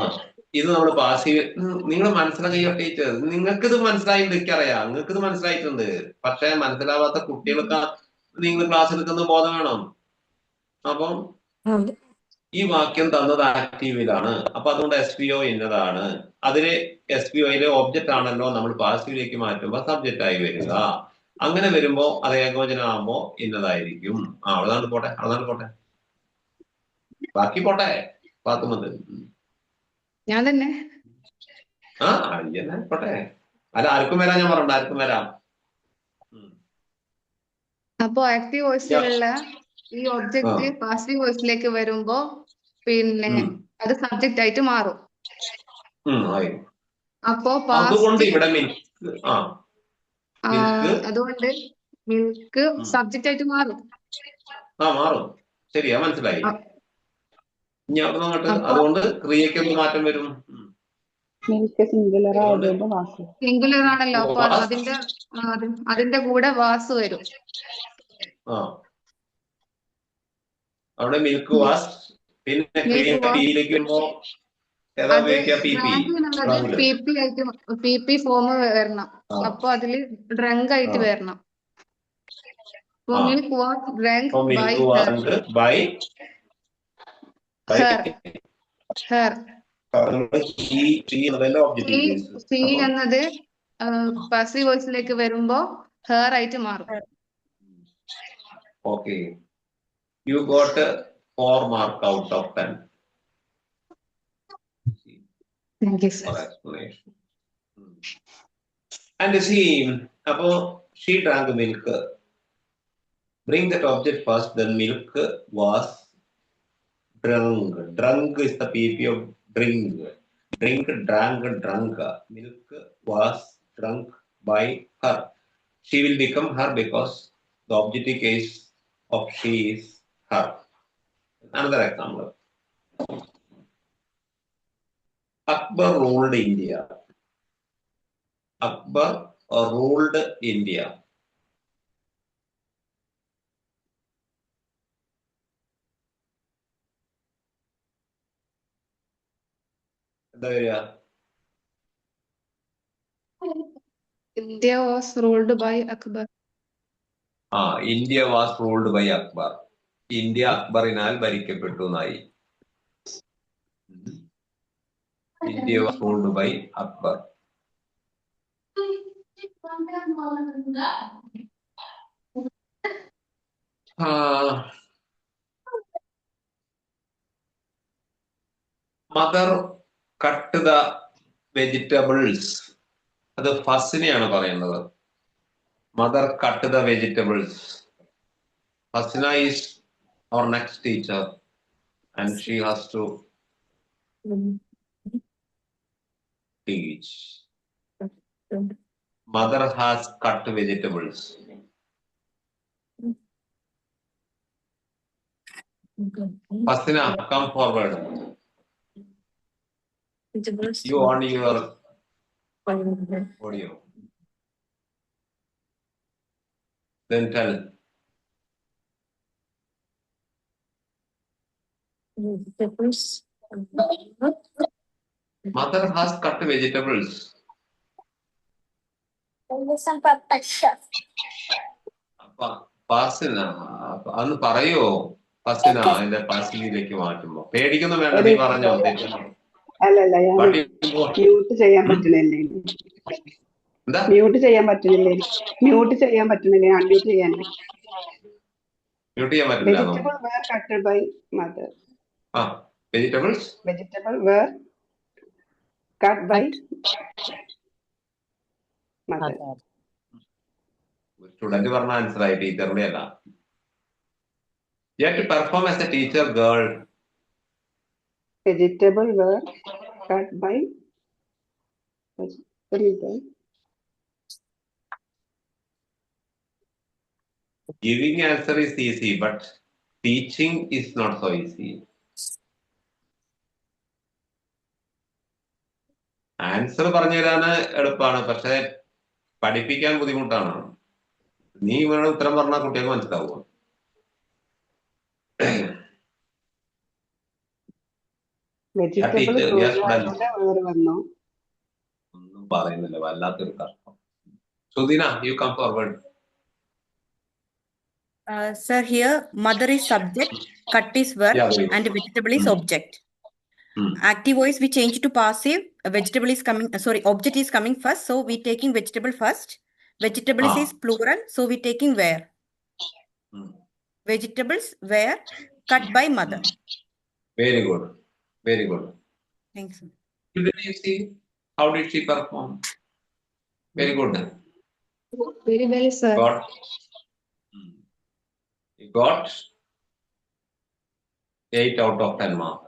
ഇത് നമ്മൾ പാസീവ്. നിങ്ങൾ മനസ്സിലാക്കിയ ടീച്ചർ, നിങ്ങൾക്കിത് മനസ്സിലായിട്ടുണ്ട്, എനിക്കറിയാം, നിങ്ങൾക്കിത് മനസ്സിലായിട്ടുണ്ട്. പക്ഷെ മനസ്സിലാവാത്ത കുട്ടികൾക്ക് നിങ്ങൾ ക്ലാസ് എടുക്കുന്ന ബോധം വേണം. അപ്പം ഈ വാക്യം തന്നത് ആക്റ്റീവിലാണ്. അപ്പൊ അതുകൊണ്ട് SVO ഇന്നതാണ്. അതില് SVOയിലെ ഒബ്ജക്റ്റ് ആണല്ലോ നമ്മൾ പാസീവിലേക്ക് മാറ്റുമ്പോ സബ്ജക്റ്റ് ആയി വരിക. അങ്ങനെ വരുമ്പോ അത് ഏകവചനം ആകുമ്പോ ഇന്നതായിരിക്കും. അതാണ് പോട്ടെ. ബാക്കി പോട്ടെ. പാത്തുമത് ഞാൻ തന്നെ. പോട്ടെ. അല്ല, ആർക്കും വരാം. ഞാൻ പറഞ്ഞ ആർക്കും വരാം. അപ്പൊ ആക്റ്റീവ് വോയിസിലുള്ള ഈ ഒബ്ജക്റ്റ് പാസീവ് വോയിസിലേക്ക് വരുമ്പോ പിന്നെ അത് സബ്ജക്റ്റ് ആയിട്ട് മാറും. അപ്പോ അതുകൊണ്ട് ഇവിടെ അതുകൊണ്ട് മിൽക്ക് സബ്ജക്റ്റ് ആയിട്ട് മാറും. മാറും. ശരിയാ, മനസ്സിലായി. ഇനി അവിടെ അങ്ങോട്ട് അതുകൊണ്ട് ക്രിയക്ക് എന്ത് മാറ്റം വരും? സിംഗുലർ ആണല്ലോ. അപ്പൊ അതിന്റെ കൂടെ വാസ് വരും. അവിടെ മിൽക്ക് വാസ്. പിന്നെ ക്രിയയിലേക്ക് വരുമ്പോ ഏതാ ഉപയോഗിക്കുക? PP ഫോം വരണം. അപ്പൊ അതില് ഡ്രങ്ക് ആയിട്ട് വരണം. Milk was drunk by her. She എന്നത് പാസീവ് വോയിസിലേക്ക് വരുമ്പോ ഹെർ ആയിട്ട് മാറും. Okay. You got 4 mark out of 10 Thank you, sir. for explanation. And see, apo she drank milk. Bring that object first, then milk was drunk. Drunk is the PP of drink. Drink, drank, drunk. Milk was drunk by her. She will become her because the objective case of she is her. Another example. Akbar ruled India. Akbar ruled India. എന്താ വരിക? India was ruled by Akbar. India was ruled by Akbar. India അക്ബറിനാൽ ഭരിക്കപ്പെട്ടു എന്നായി. India was ruled by Akbar. Mother cut the vegetables. അത് ഫസിനെയാണ് പറയുന്നത്. Mother cut the vegetables. Fasina is our next teacher and she has to teach. Mother has cut vegetables. Fasina, come forward. You on your audio. Then tell. Mother has cut vegetables. ഫസിന അന്ന് പറയോ? ഫസിന അതിന്റെ ഫസിലിലേക്ക് മാറ്റുമ്പോ പേടിക്കൊന്നും വേണ്ട, നീ പറഞ്ഞോ. അല്ലല്ല, മ്യൂട്ട് ചെയ്യാൻ പറ്റണില്ലേ? എന്താ മ്യൂട്ട് ചെയ്യാൻ പറ്റണില്ലേ? മ്യൂട്ട് ചെയ്യാൻ പറ്റണില്ലേ? അൺമ്യൂട്ട് ചെയ്യാൻ. മ്യൂട്ട് ചെയ്യാൻ പറ്റില്ല. Vegetable were cutted by mother. Vegetables were cut by mother. Student പറഞ്ഞ ആൻസർ ആയി, ടീച്ചറിന്റെ അല്ല. You have to perform as a teacher, girl. Vegetable were cut by. What is that? Giving answer is easy, but teaching is not so easy. Answer പറഞ്ഞു തരാന് എളുപ്പമാണ്, പക്ഷെ പഠിപ്പിക്കാൻ ബുദ്ധിമുട്ടാണ്. നീ ഇവിടെ ഉത്തരം പറഞ്ഞാൽ കുട്ടികൾക്ക് മനസ്സിലാവുമോ? ഒന്നും പറയുന്നില്ല, വല്ലാത്തൊരു കഷ്ടം. Sudeena, you come forward. Sir, here mother is subject, cut is verb, and vegetable is object. Active voice we change to passive. Vegetable is coming. Object is coming first, so we taking vegetable first. Vegetables is plural, so we taking where. Vegetables were cut by mother. Very good, very good. Thanks. Did you see how did she perform? Very good. Very well, sir. You got 8 out of 10 marks.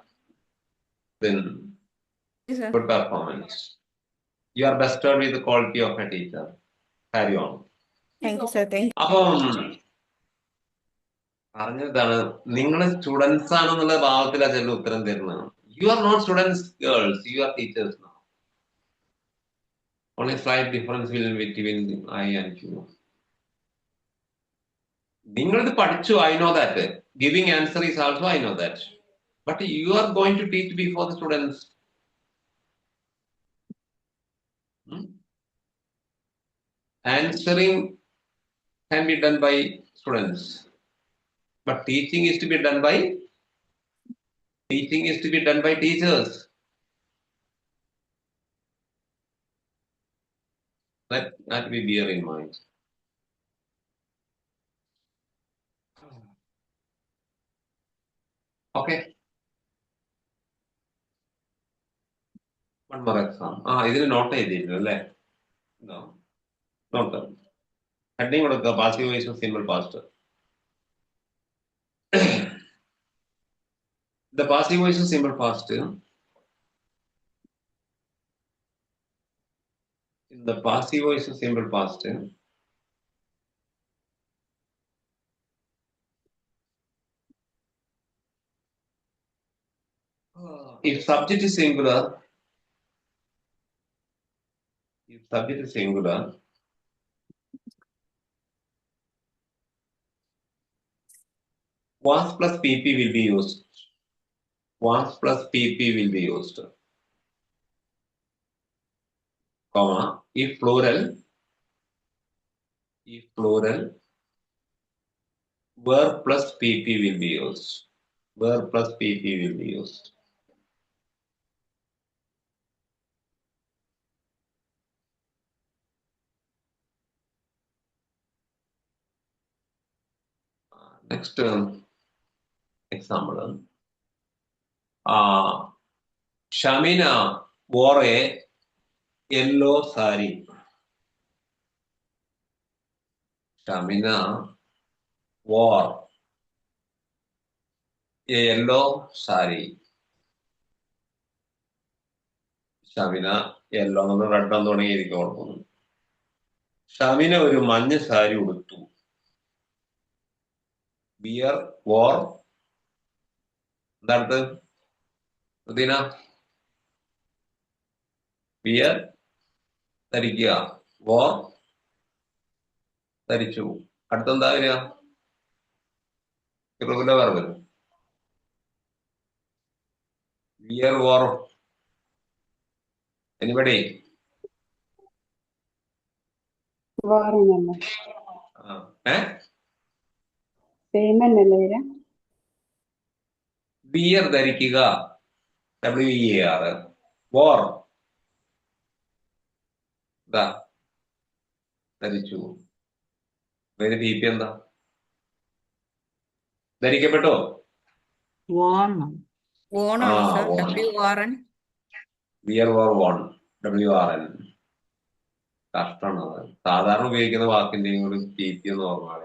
Then Yes, sir. good performance. You are bested with the quality of a teacher. Carry on. Thank you, sir. Thank you. അപ്പം പറഞ്ഞതാണ്, നിങ്ങൾ students ആണെന്നുള്ള ഭാവത്തിലാ ചില ഉത്തരം തരുന്നത്. You are not students girls, you are teachers. Only slight difference will be between I and you. നിങ്ങളിത് പഠിച്ചു, I know that. Giving answer is also I know that. But you are going to teach before the students. Answering can be done by students, but teaching is to be done by teachers. That we bear in mind. Okay. One more exam. ഇതിന് not ചെയ്തിരുന്നു അല്ലേ? No. Not. Heading കൊടുക്കുക passive voice simple past. The passive voice is simple past. In the passive voice is simple past. If subject is singular, was plus PP will be used. Was plus PP will be used. Comma, if plural, were plus PP will be used. Were plus PP will be used. Next example. Shamina wore a yellow sari. Shamina wore a yellow sari. Shamina yellow നമ്മൾ red എന്ന് തുടങ്ങിയിരിക്കും ഓർക്കുന്നു. ഷമിന ഒരു മഞ്ഞ sari ഉടുത്തു. Wear wore എന്താണ് ദിന wear ധരിക്കുക, wore ധരിച്ചു. അടുത്തെന്താ വരിക? Irregular verb. wear wore. Anybody? Wear ധരിക്കുക, WEAR. വോർ ധരിച്ചു. PP എന്താ? ധരിക്കപ്പെട്ടോ? Worn, sir. WRN. Wear wore worn, WRN. കഷ്ടമാണ്. സാധാരണ ഉപയോഗിക്കുന്ന വാക്കിന്റെയും കൂടി PP എന്ന് ഓർമ്മയാണ്.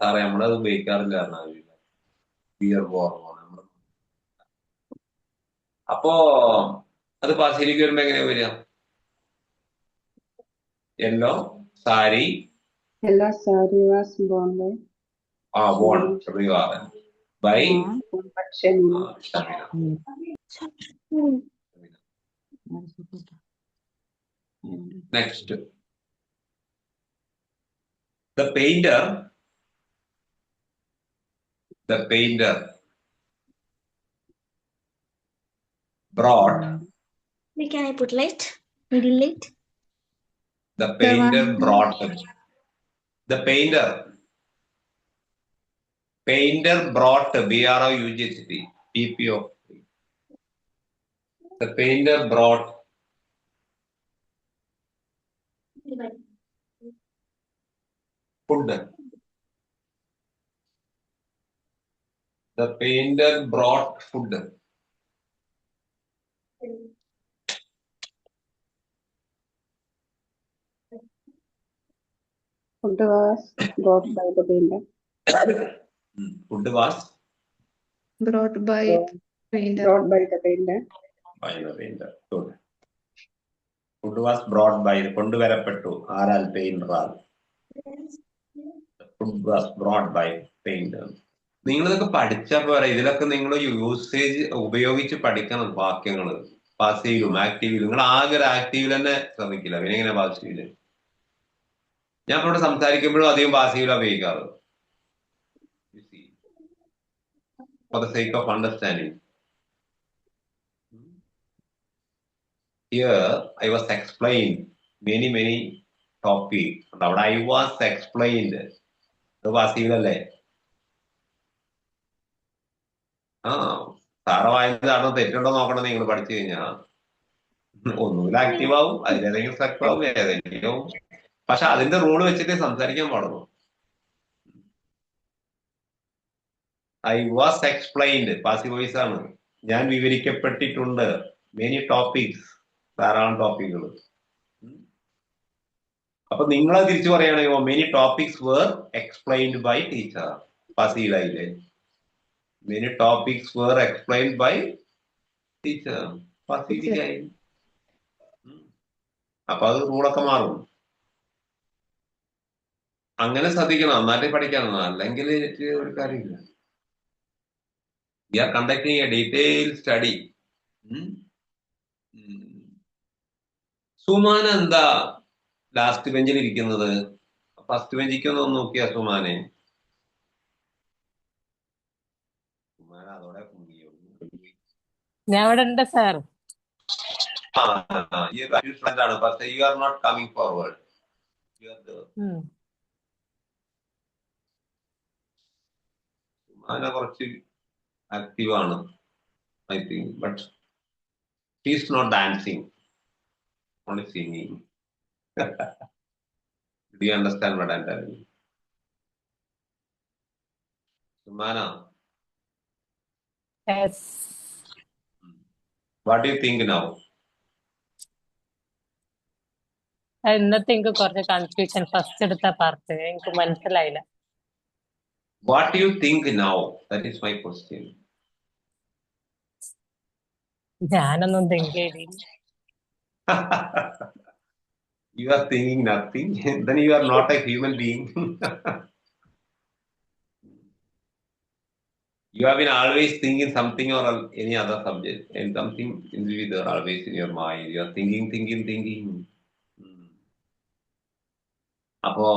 സാറേ നമ്മളത് ഉപയോഗിക്കാറില്ല. Wear wore von. അപ്പോ അത് പാസിലേക്ക് വരുമ്പോ എങ്ങനെയാ വരിക? Yellow sari was worn by von, WRN. By Shamina. Next. The painter brought. Can I put light? Middle light? The painter brought. The painter brought BROUGHT. PPO. The painter brought. Food. The painter brought food. Food was brought by the painter. Food was Brought by painter. Brought by the painter. by the painter. Good. Food was brought by. കൊണ്ടുവരപ്പെട്ടു. ആരാൽ? പെയിന്ററാൽ. Food was brought by painter. നിങ്ങളിതൊക്കെ പഠിച്ചാൽ പോരാ. ഇതിലൊക്കെ നിങ്ങൾ usage ഉപയോഗിച്ച് പഠിക്കണം വാക്യങ്ങൾ. പാസീവിലും ആക്റ്റീവിലും. നിങ്ങൾ ആകെ ഒരു ആക്റ്റീവിൽ തന്നെ ശ്രമിക്കില്ല. പിന്നെ എങ്ങനെ പാസീവില്? ഞാൻ ഇവിടെ സംസാരിക്കുമ്പോഴും അധികം പാസീവിലാണ് ഉപയോഗിക്കാറ്. For the sake of understanding. Here I was explained many topics. അവിടെ I was explained. അത് പാസീവിലല്ലേ? സാറ് വായനതാണോ തെറ്റുണ്ടോ നോക്കണം. നിങ്ങൾ പഠിച്ചു കഴിഞ്ഞാൽ ഒന്നുമില്ല ആക്റ്റീവ് ആവും, അതിലേതെങ്കിലും സ്ട്രക്ചർ ആവും, ഏതെങ്കിലും പക്ഷെ അതിന്റെ റൂള് വെച്ചിട്ട് സംസാരിക്കാൻ പാടുള്ളൂ. I was explained passive voice ആണ്. ഞാൻ വിവരിക്കപ്പെട്ടിട്ടുണ്ട്. മെനി ടോപ്പിക്സ്, ധാരാളം ടോപ്പിക്കുകൾ. അപ്പൊ നിങ്ങളെ തിരിച്ചു പറയുകയാണെങ്കിൽ many topics were explained by teacher. പാസീവിലായില്ലേ? Many topics were explained by teacher. പാസീവിലായി. അപ്പൊ അത് റൂളൊക്കെ മാറും. അങ്ങനെ ശ്രദ്ധിക്കണം, നന്നായിട്ട് പഠിക്കണം, അല്ലെങ്കിൽ ഒരു കാര്യമില്ല. We are conducting a detail study. Sumana എന്താ ലാസ്റ്റ് ബെഞ്ചിൽ ഇരിക്കുന്നത്? ഫസ്റ്റ് ബെഞ്ചിക്കൊന്ന് നോക്കിയാ സുമാനെ. സുമാന അതോടെ ഞാൻ ഇവിടെ ഉണ്ട് സാർ. ആണ്, പക്ഷെ you are not coming forward. Sumana കുറച്ച് ആക്റ്റീവാണ് I think, but she's not dancing, only singing. Do you understand what I'm telling you? Sumana, Yes. what do you think now? ഇന്നത്തെ എനിക്ക് കുറച്ച് കൺഫ്യൂഷൻ ഫസ്റ്റ് എടുത്ത പാർട്ട് എനിക്ക് മനസ്സിലായില്ല. What do you think now? That is my question. ഞാനൊന്നും think ചെയ്തില്ല. You are thinking nothing, then you are not a human being. You have been always thinking something or any other subject, and something is there always in your mind. You are thinking. അപ്പോ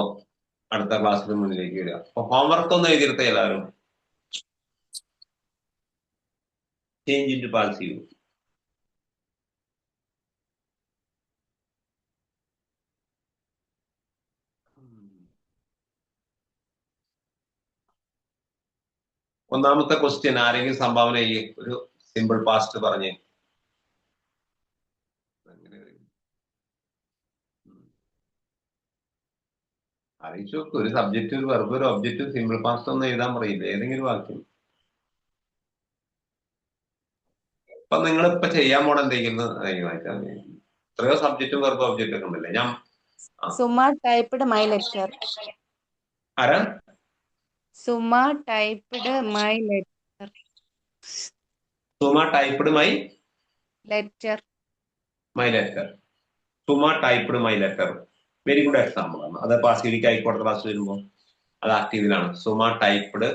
അടുത്ത ക്ലാസ്സിൽ മുന്നിലേക്ക് വരിക. അപ്പൊ homework ഒന്ന് എഴുതിയെടുത്ത എല്ലാവരും. Change into passive. ഒന്നാമത്തെ ക്വസ്റ്റ്യൻ ആരെങ്കിലും സംഭാവന ചെയ്യും? ഒരു സിമ്പിൾ പാസ്റ്റ് പറഞ്ഞേ. അറിയിച്ചു നോക്ക്. ഒരു സബ്ജക്റ്റ്, ഒരു വെർബ്, ഒരു ഒബ്ജക്റ്റ്, സിമ്പിൾ പാസ്റ്റ് ഒന്നും എഴുതാൻ പറയില്ല, ഏതെങ്കിലും വാക്യം. അപ്പൊ നിങ്ങൾ ഇപ്പൊ ചെയ്യാൻ പോണ എന്തെങ്കിലും വായിച്ചാൽ മതി. എത്രയോ സബ്ജക്റ്റും വെർബ് ഒബ്ജക്റ്റ് ഒക്കെ ഉണ്ടല്ലേ. ഞാൻ Suma typed my letter. ആരാ? Suma typed my letter. Suma typed my Letter. Letter. Suma typed my letter. Very good example ആണ്. അത് പാസീവിലേക്ക് ആയിക്കോട്ടെ ക്ലാസ് വരുമ്പോൾ അത് ആക്റ്റീവിലാണ്. Suma typed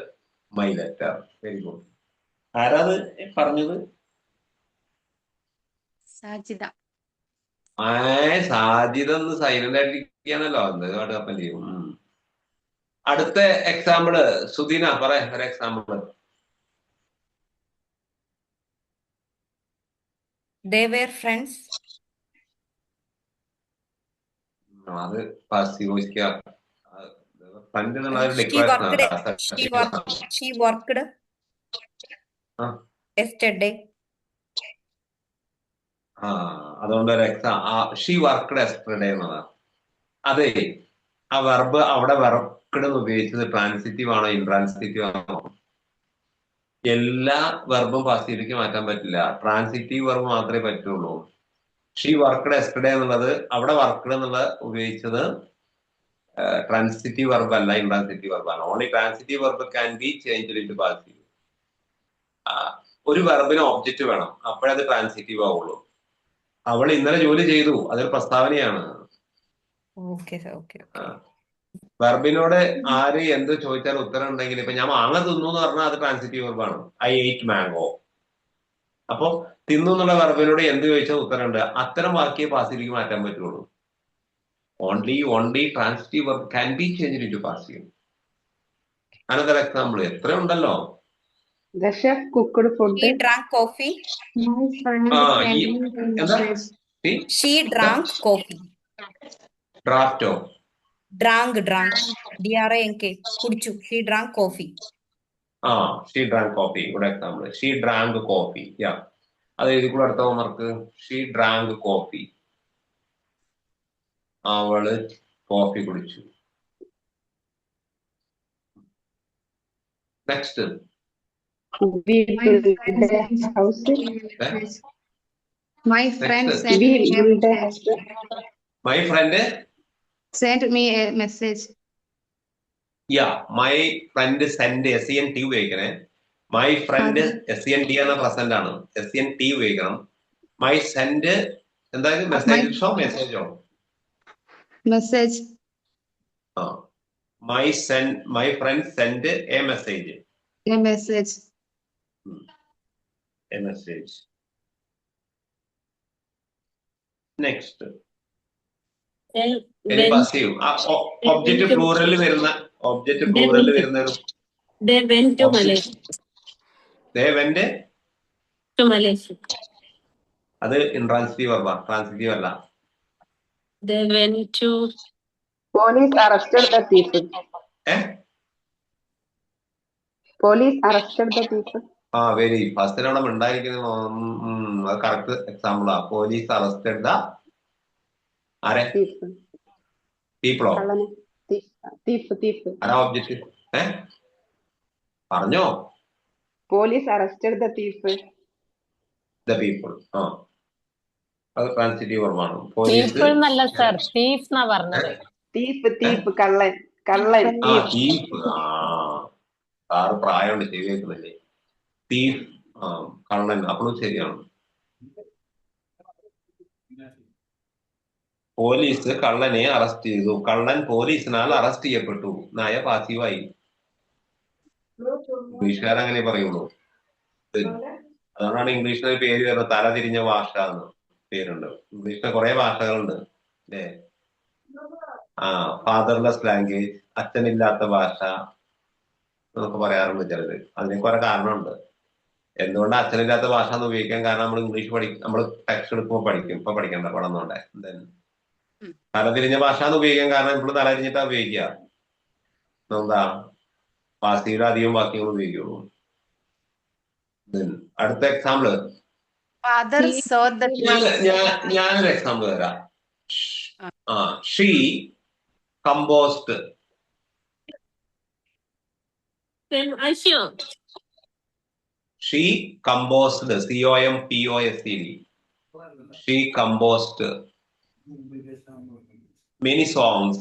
my letter. Very good. ആരാത് പറഞ്ഞത്? Sajida. സാജിദ ഒന്ന് സൈലന്റ് ആയിട്ടിരിക്കുകയാണല്ലോ. എന്ത് അപ്പം ചെയ്യും. അടുത്ത എക്സാമ്പിള് സുദീന പറ. ഒരു എക്സാമ്പിള്. They were friends. അത് പാസീവ് വോയിസ്. ഫ്രണ്ട് എന്നുള്ള ഒരു She worked yesterday. അതുകൊണ്ട് ഒരു എക്സാം ഷീ വർക്ക്ഡ് യെസ്റ്റർഡേ എന്നതാണ്. അതെ, ആ വെർബ് അവിടെ വർക്ക്ഡ് ഉപയോഗിച്ചത് ട്രാൻസിറ്റീവ് ആണോ ഇൻട്രാൻസിറ്റീവ് ആണോ? എല്ലാ വെർബും പാസീവിലേക്ക് മാറ്റാൻ പറ്റില്ല. ട്രാൻസിറ്റീവ് വെർബ് മാത്രമേ പറ്റുള്ളൂ. ഷീ വർക്ക്ഡ് യെസ്റ്റർഡേ എന്നുള്ളത് അവിടെ വർക്ക്ഡ് എന്നുള്ളത് ഉപയോഗിച്ചത് ട്രാൻസിറ്റീവ് വെർബ് അല്ല, ഇൻട്രാൻസിറ്റീവ് വെർബാണ്. Only transitive verb can be changed into passive. ഒരു വെർബിന് ഒബ്ജക്റ്റ് വേണം, അപ്പോഴേ അത് ട്രാൻസിറ്റീവ് ആവുള്ളൂ. അവൾ ഇന്നലെ ജോലി ചെയ്തു, അതൊരു പ്രസ്താവനയാണ്. വെർബിനോട് ആര് എന്ത് ചോദിച്ചാൽ ഉത്തരം ഉണ്ടെങ്കിൽ, ഇപ്പൊ ഞാൻ മാങ്ങ തിന്നു എന്ന് പറഞ്ഞാൽ അത് ട്രാൻസിറ്റീവ് വെർബാണ്. I ate mango. അപ്പൊ തിന്നു എന്നുള്ള വെർബിനോട് എന്ത് ചോദിച്ചാൽ ഉത്തരം ഉണ്ട്. അത്തരം വാക്യെ പാസീവിലേക്ക് മാറ്റാൻ പറ്റുള്ളൂ. Only transitive verb can be changed into passive. Another example എത്ര ഉണ്ടല്ലോ. The chef cooked food. He drank coffee. She drank coffee. ഡ്രാഫ്റ്റോ? Drank. DRANK. കുടിച്ചു. She drank coffee. She drank coffee. Good example. She drank coffee. Yeah. അത് എഴുതിക്കൂടെ അടുത്ത homework. She drank coffee. അവള് coffee കുടിച്ചു. Next We build a house. My friend Next. sent We me a build a message. My friend Sent me a message. My friend send SENT ഉപയോഗിക്കണേ. My friend SENT എന്ന present ആണ്. SENT ഉപയോഗിക്കണം. My send എന്തായാലും മെസ്സേജോ Message. My friend send a message. A message. A message. Next. Passive. Object plural വരുന്ന They went to Malaysia. They went To Malaysia. അത് intransitive വെർബാ, transitive അല്ല. They went to. Police arrested the thief. Police arrested the thief. Very ഫസ്റ്റിലാണ് ഉണ്ടായിരിക്കുന്നത്. അത് correct എക്സാമ്പിളാ. Police arrested the ആരെ പീപ്പിളോ ആരാ ഒബ്ജക്റ്റ് പറഞ്ഞോ. Police arrested the thief. The people. അത് ട്രാൻസിറ്റീവ് വെർബാണ്. പീപ്പിൾ എന്നല്ല സർ, തീഫ് എന്നാ പറഞ്ഞത്. തീഫ് കള്ളൻ. തീഫ്. സാറ് പ്രായമുണ്ട്, ചെവി കേൾക്കുന്നില്ലേ? തീഫ് കള്ളൻ, അപ്പോഴും ശരിയാണ്. പോലീസ് കള്ളനെ അറസ്റ്റ് ചെയ്തു. കള്ളൻ പോലീസിനാൽ അറസ്റ്റ് ചെയ്യപ്പെട്ടു. നായ പാസീവായി. ഇംഗ്ലീഷുകാർ അങ്ങനെ പറയുള്ളൂ. അതുകൊണ്ടാണ് ഇംഗ്ലീഷിന് ഒരു പേര് വരുന്നത്, തലതിരിഞ്ഞ ഭാഷ എന്ന് പേരുണ്ട്. ഇംഗ്ലീഷിന് കുറെ ഭാഷകളുണ്ട് അല്ലേ? ഫാദർലെസ് ലാംഗ്വേജ്, അച്ഛനില്ലാത്ത ഭാഷ എന്നൊക്കെ പറയാറുണ്ട് ചിലര്. അതിന് കുറെ കാരണമുണ്ട്. എന്തുകൊണ്ട് അച്ഛനില്ലാത്ത ഭാഷ എന്ന് ഉപയോഗിക്കാൻ കാരണം നമ്മൾ ഇംഗ്ലീഷ് നമ്മൾ ടെക്സ്റ്റ് എടുക്കുമ്പോൾ പഠിക്കും. ഇപ്പൊ പഠിക്കണ്ട, പടന്നോണ്ടേ. തലതിരിഞ്ഞ ഭാഷ എന്ന് ഉപയോഗിക്കാൻ കാരണം ഇപ്പോൾ തലതിരിഞ്ഞിട്ടാ ഉപയോഗിക്കുക. എന്താ പാസീവിൽ അധികം വാക്യങ്ങൾ ഉപയോഗിക്കുള്ളൂ. അടുത്ത എക്സാമ്പിള് ഞാനൊരു എക്സാമ്പിൾ തരാം. She compost. She composed, COMPOSED. She composed many songs.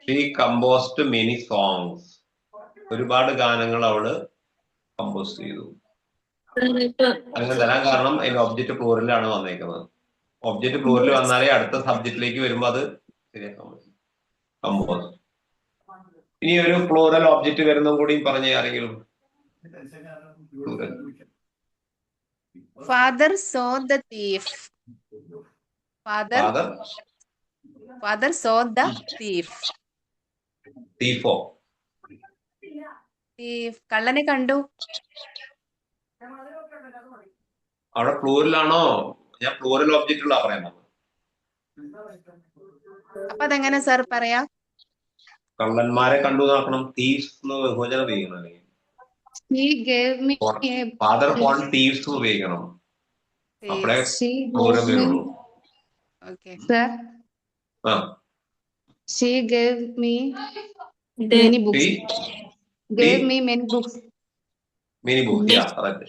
She composed many songs. ഒരുപാട് ഗാനങ്ങൾ അവള് കമ്പോസ് ചെയ്തു. അങ്ങനെ തരാൻ കാരണം അതിന്റെ ഒബ്ജക്റ്റ് പ്ലൂറലാണ് വന്നേക്കുന്നത്. ഒബ്ജക്റ്റ് പ്ലൂറൽ വന്നാലേ അടുത്ത സബ്ജക്റ്റിലേക്ക് വരുമ്പോ അത് ശരിയാക്കാൻ പറ്റും. കമ്പോസ്. ഇനി ഒരു പ്ലൂറൽ ഒബ്ജക്റ്റ് വരുന്നതും കൂടി പറഞ്ഞ ആരെങ്കിലും? Father saw the thief. Father saw the thief. തീഫോ കള്ളനെ കണ്ടു. അവിടെ പ്ലൂറലാണോ? ഞാൻ പ്ലൂറൽ ഒബ്ജക്റ്റുള്ള പറയുന്നത്. അപ്പൊ അതെങ്ങനെ സാർ പറയാ? കള്ളന്മാരെ കണ്ടു നോക്കണം. തീവ്സ് എന്ന് ബഹുവചനം ഉപയോഗിക്കണം. ഫാദർ ഫോൺ തീവ്സ് ഉപയോഗിക്കണം. അപ്പളേ പ്ലൂറൽ വരുള്ളൂ. She gave me many books. Gave me many books. Many books, yeah, correct.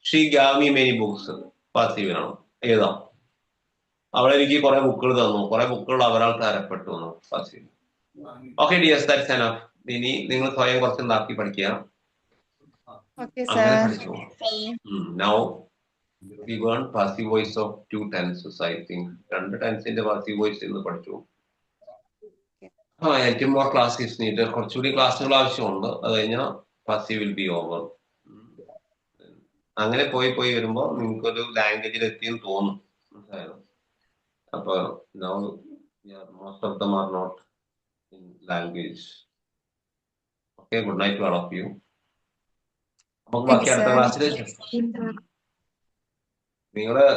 She gave me many books. Passive ആണ്. ഏതാ? അവൾ എനിക്ക് കുറെ ബുക്കുകൾ തന്നു. കുറെ ബുക്കുകൾ അവരാൾ തരപ്പെട്ടു എന്ന് പാസീവ്. Okay dears, that's enough. ഇനി നിങ്ങൾ സ്വയം കുറച്ച് ഉണ്ടാക്കി പഠിക്കുക. അങ്ങനെ പഠിച്ചു. Now we learn passive voice of 2 tenses. I think 2 ടെൻസിന്റെ passive voice എന്ന് പഠിച്ചു. ഏറ്റവും മോർ ക്ലാസ് ഈസ് നീഡഡ്. കുറച്ചുകൂടി ക്ലാസ്സുകൾ ആവശ്യമുണ്ട്. അത് കഴിഞ്ഞാൽ passive will be over. അങ്ങനെ പോയി വരുമ്പോ നിങ്ങൾക്കൊരു ലാംഗ്വേജിൽ എത്തിയെന്ന് തോന്നും. അപ്പൊ now most of them are not in language. Okay, good night to all of you. നമുക്ക് ബാക്കി അടുത്ത ക്ലാസ്സിൽ നിങ്ങള്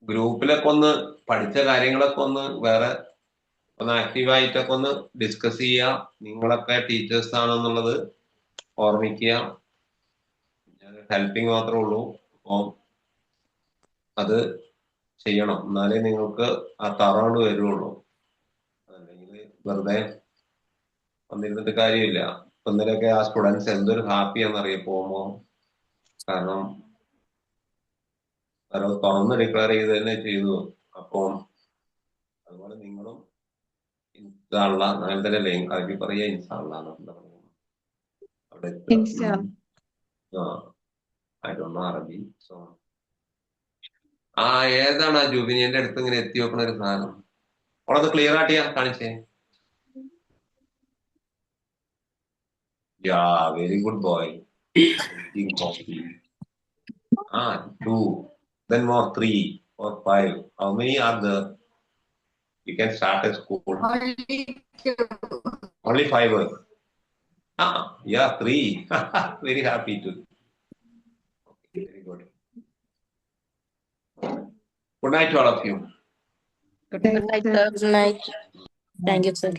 ഗ്രൂപ്പിലൊക്കെ ഒന്ന് പഠിച്ച കാര്യങ്ങളൊക്കെ ഒന്ന് വേറെ ഒന്ന് ആക്റ്റീവായിട്ടൊക്കെ ഒന്ന് ഡിസ്കസ് ചെയ്യുക. നിങ്ങളൊക്കെ ടീച്ചേഴ്സ് ആണെന്നുള്ളത് ഓർമ്മിക്കുക. ഹെൽപ്പിംഗ് മാത്രമേ ഉള്ളൂ. അപ്പം അത് ചെയ്യണം. എന്നാലേ നിങ്ങൾക്ക് ആ തറോണ്ട് വരുള്ളൂ. അല്ലെങ്കിൽ വെറുതെ വന്നിരുന്നിട്ട് കാര്യമില്ല. ഇന്നലെയൊക്കെ ആ സ്റ്റുഡൻസ് എന്തൊരു ഹാപ്പിയാണെന്നറിയാം പോകുമ്പോ. കാരണം അത് തുറന്ന് ഡിക്ലെയർ ചെയ്ത് തന്നെ ചെയ്തു. അപ്പം അതുപോലെ നിങ്ങളും ഇൻഷാള്ള അങ്ങനെ തന്നെ അല്ലേ അറബി പറയാ? ഇൻഷാള്ള അവിടെ ഐ ഡോണ്ട് നോ അറബി. സോ ഏതാണ് ആ ജൂബിനിയുടെ അടുത്ത് ഇങ്ങനെ എത്തി വെക്കണ ഒരു സാധനം? അവളത് ക്ലിയർ ആട്ടിയാ കാണിച്ചേ. Yeah very good boy. 2, then more 3 or 5. How many are there? You can start a school. Only 5. Yeah, 3. Very happy too. Okay, very good. Good night to all of you. Good night, sir. Good night. Thank you, sir.